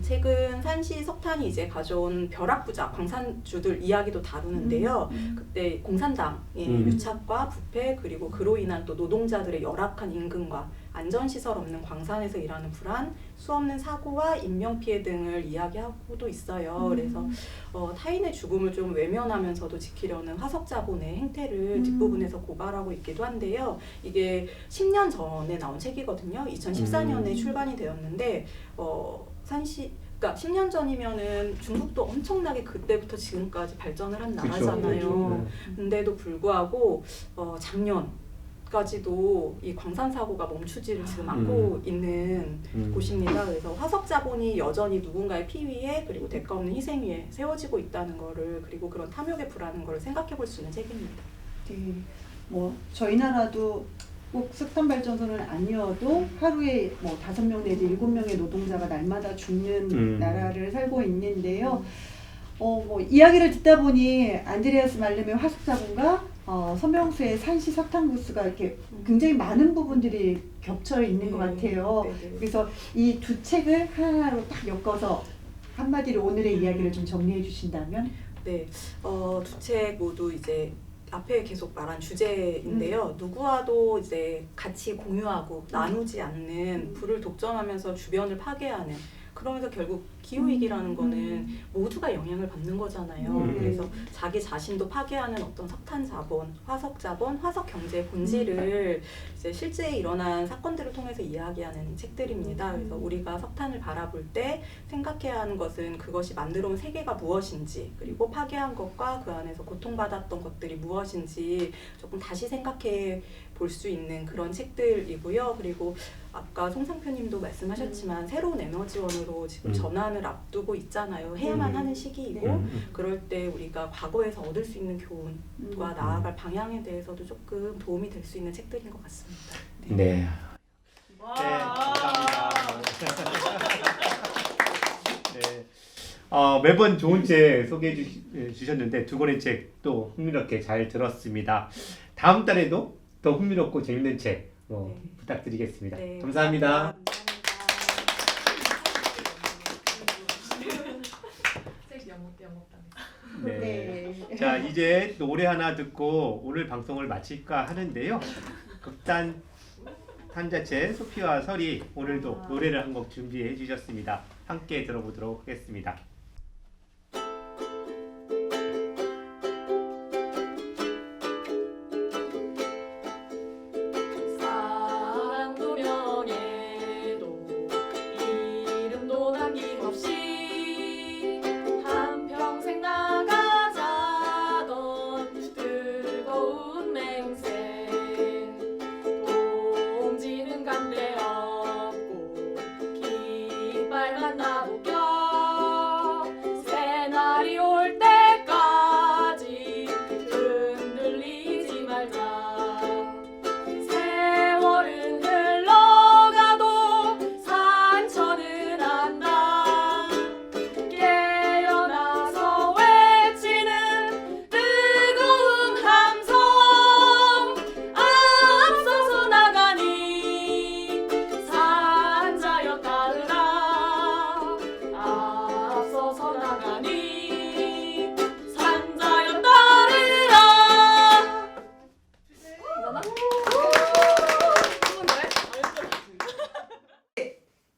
최근 산시 석탄이 이제 가져온 벼락부자 광산주들 이야기도 다루는데요. 그때 공산당의 유착과 부패 그리고 그로 인한 또 노동자들의 열악한 임금과 안전시설 없는 광산에서 일하는 불안, 수없는 사고와 인명피해 등을 이야기하고도 있어요. 그래서 타인의 죽음을 좀 외면하면서도 지키려는 화석자본의 행태를 뒷부분에서 고발하고 있기도 한데요. 이게 10년 전에 나온 책이거든요. 2014년에 출간이 되었는데 산시 그러니까 10년 전이면은 중국도 엄청나게 그때부터 지금까지 발전을 한 나라잖아요. 근데도 불구하고 작년까지도 이 광산 사고가 멈추지를 지금 않고 있는 곳입니다. 그래서 화석 자본이 여전히 누군가의 피위에 그리고 대가 없는 희생 위에 세워지고 있다는 거를 그리고 그런 탐욕에 불하는 거를 생각해 볼 수 있는 책입니다. 네. 뭐 저희 나라도 꼭 석탄 발전소는 아니어도 하루에 뭐 5명 내지 7명의 노동자가 날마다 죽는 나라를 살고 있는데요. 뭐 이야기를 듣다 보니 안드레아스 말레의 화석자본과 서명수의 산시 석탄 구스가 이렇게 굉장히 많은 부분들이 겹쳐 있는 것 같아요. 네네. 그래서 이 두 책을 하나로 딱 엮어서 한마디로 오늘의 이야기를 좀 정리해 주신다면? 네, 두 책 모두 이제 앞에 계속 말한 주제인데요. 누구와도 이제 같이 공유하고 나누지 않는 불을 독점하면서 주변을 파괴하는 그러면서 결국 기후위기라는 거는 모두가 영향을 받는 거잖아요. 그래서 자기 자신도 파괴하는 어떤 석탄 자본, 화석 자본, 화석 경제의 본질을 이제 실제 일어난 사건들을 통해서 이야기하는 책들입니다. 그래서 우리가 석탄을 바라볼 때 생각해야 하는 것은 그것이 만들어 온 세계가 무엇인지 그리고 파괴한 것과 그 안에서 고통받았던 것들이 무엇인지 조금 다시 생각해 볼 수 있는 그런 책들이고요. 그리고 아까 송상표님도 말씀하셨지만 새로운 에너지원으로 지금 전환을 앞두고 있잖아요. 해야만 하는 시기이고 그럴 때 우리가 과거에서 얻을 수 있는 교훈과 나아갈 방향에 대해서도 조금 도움이 될 수 있는 책들인 것 같습니다. 네. 와. 네. 매번 좋은 책 소개해 주셨는데 두 권의 책도 흥미롭게 잘 들었습니다. 다음 달에도 더 흥미롭고 재밌는 책 네. 부탁드리겠습니다. 네, 감사합니다. 네. 네. 자, 이제 노래 하나 듣고 오늘 방송을 마칠까 하는데요. 극단 탄자체 소피와 설이 오늘도 노래를 한 곡 준비해 주셨습니다. 함께 들어보도록 하겠습니다. 사랑도 명예도 이름도 남김없이 한평생 나가자던 뜨거운 맹생 동지는 간대 없고 깃발만 나부껴 새날이 올 때까지 흔들리지 말자. 세월은 흘러가도 산천은 안다. 깨어나서 외치는 뜨거운 함성 앞서서 나가니 산자여 따르라. 앞서서 나가니 산자여 따르라.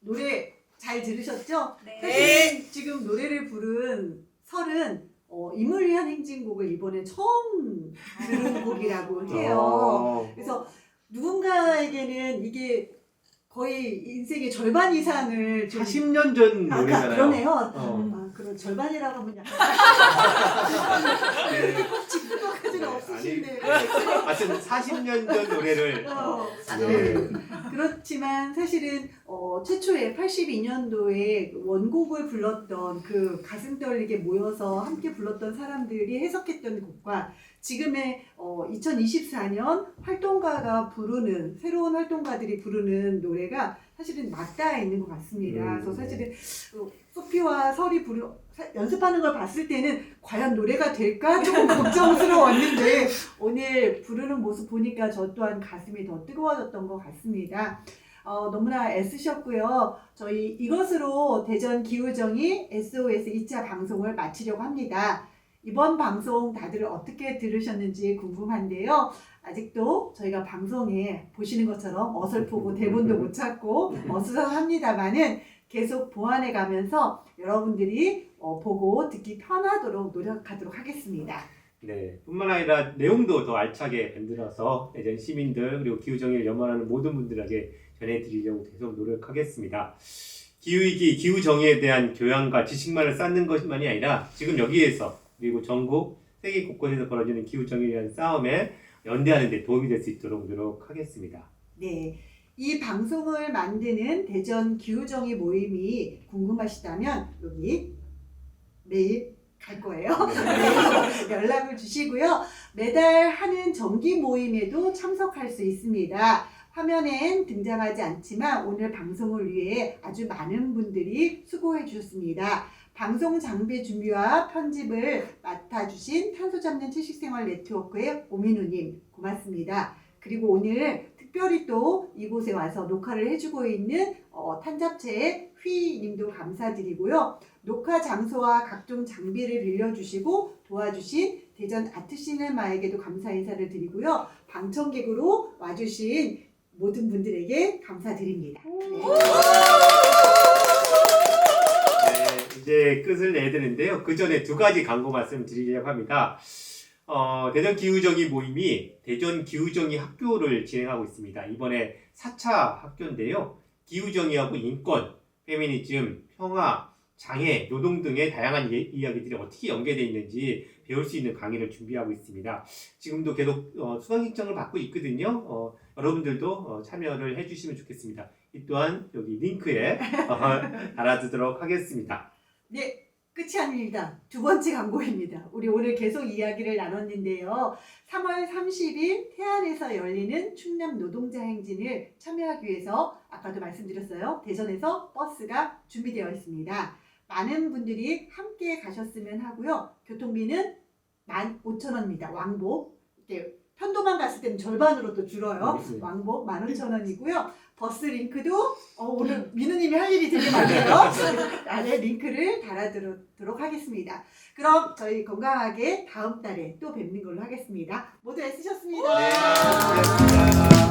노래 잘 들으셨죠? 네. 사실 지금 노래를 부른 설은 임을 위한 행진곡을 이번에 처음 들은 곡이라고 해요. 그래서 누군가에게는 이게 거의 인생의 절반 이상을 좀 40년 전 노래잖아요. 그러네요. 어. 그런 절반이라고 하면 약간 네. 짚을 것까지는 없으신데. 하여튼 40년 전 노래를 네. 그렇지만 사실은 최초에 82년도에 원곡을 불렀던 그 가슴 떨리게 모여서 함께 불렀던 사람들이 해석했던 곡과 지금의 2024년 활동가가 부르는 새로운 활동가들이 부르는 노래가 사실은 맞닿아 있는 것 같습니다. 그래서 사실은 소피와 설이 연습하는 걸 봤을 때는 과연 노래가 될까 조금 걱정스러웠는데 오늘 부르는 모습 보니까 저 또한 가슴이 더 뜨거워졌던 것 같습니다. 너무나 애쓰셨고요. 저희 이것으로 대전 기우정이 SOS 2차 방송을 마치려고 합니다. 이번 방송 다들 어떻게 들으셨는지 궁금한데요. 아직도 저희가 방송에 보시는 것처럼 어설프고 대본도 못 찾고 어수선합니다만은 계속 보완해 가면서 여러분들이 보고 듣기 편하도록 노력하도록 하겠습니다. 네, 뿐만 아니라 내용도 더 알차게 만들어서 대전 시민들 그리고 기후정의를 염원하는 모든 분들에게 전해드리려고 계속 노력하겠습니다. 기후위기, 기후정의에 대한 교양과 지식만을 쌓는 것만이 아니라 지금 여기에서 그리고 전국, 세계 곳곳에서 벌어지는 기후정의에 대한 싸움에 연대하는 데 도움이 될 수 있도록 노력하겠습니다. 네, 이 방송을 만드는 대전 기후정의 모임이 궁금하시다면 여기 매일 갈 거예요. 네, 연락을 주시고요. 매달 하는 정기 모임에도 참석할 수 있습니다. 화면엔 등장하지 않지만 오늘 방송을 위해 아주 많은 분들이 수고해 주셨습니다. 방송 장비 준비와 편집을 맡아주신 탄소 잡는 채식생활 네트워크의 오민우님 고맙습니다. 그리고 오늘 특별히 또 이곳에 와서 녹화를 해주고 있는 탄잡체의 휘님도 감사드리고요. 녹화 장소와 각종 장비를 빌려주시고 도와주신 대전 아트시네마에게도 감사 인사를 드리고요. 방청객으로 와주신 모든 분들에게 감사드립니다. 네. 이제 끝을 내야 되는데요. 그 전에 두 가지 광고 말씀드리려고 합니다. 대전 기후정의 모임이 대전 기후정의 학교를 진행하고 있습니다. 이번에 4차 학교인데요. 기후정의하고 인권, 페미니즘, 평화, 장애, 노동 등의 다양한 이야기들이 어떻게 연계되어 있는지 배울 수 있는 강의를 준비하고 있습니다. 지금도 계속 수강 신청을 받고 있거든요. 여러분들도 참여를 해주시면 좋겠습니다. 이 또한 여기 링크에 달아두도록 하겠습니다. 네, 끝이 아닙니다. 두 번째 광고입니다. 우리 오늘 계속 이야기를 나눴는데요. 3월 30일 태안에서 열리는 충남 노동자 행진을 참여하기 위해서 아까도 말씀드렸어요. 대전에서 버스가 준비되어 있습니다. 많은 분들이 함께 가셨으면 하고요. 교통비는 15,000원입니다. 왕복. 이렇게 편도만 갔을 때는 절반으로 또 줄어요. 네. 왕복 15,000원이고요. 버스 링크도 오늘 민우님이 할 일이 되게 많아요. 아래 링크를 달아두도록 하겠습니다. 그럼 저희 건강하게 다음 달에 또 뵙는 걸로 하겠습니다. 모두 애쓰셨습니다. 네, 고맙습니다.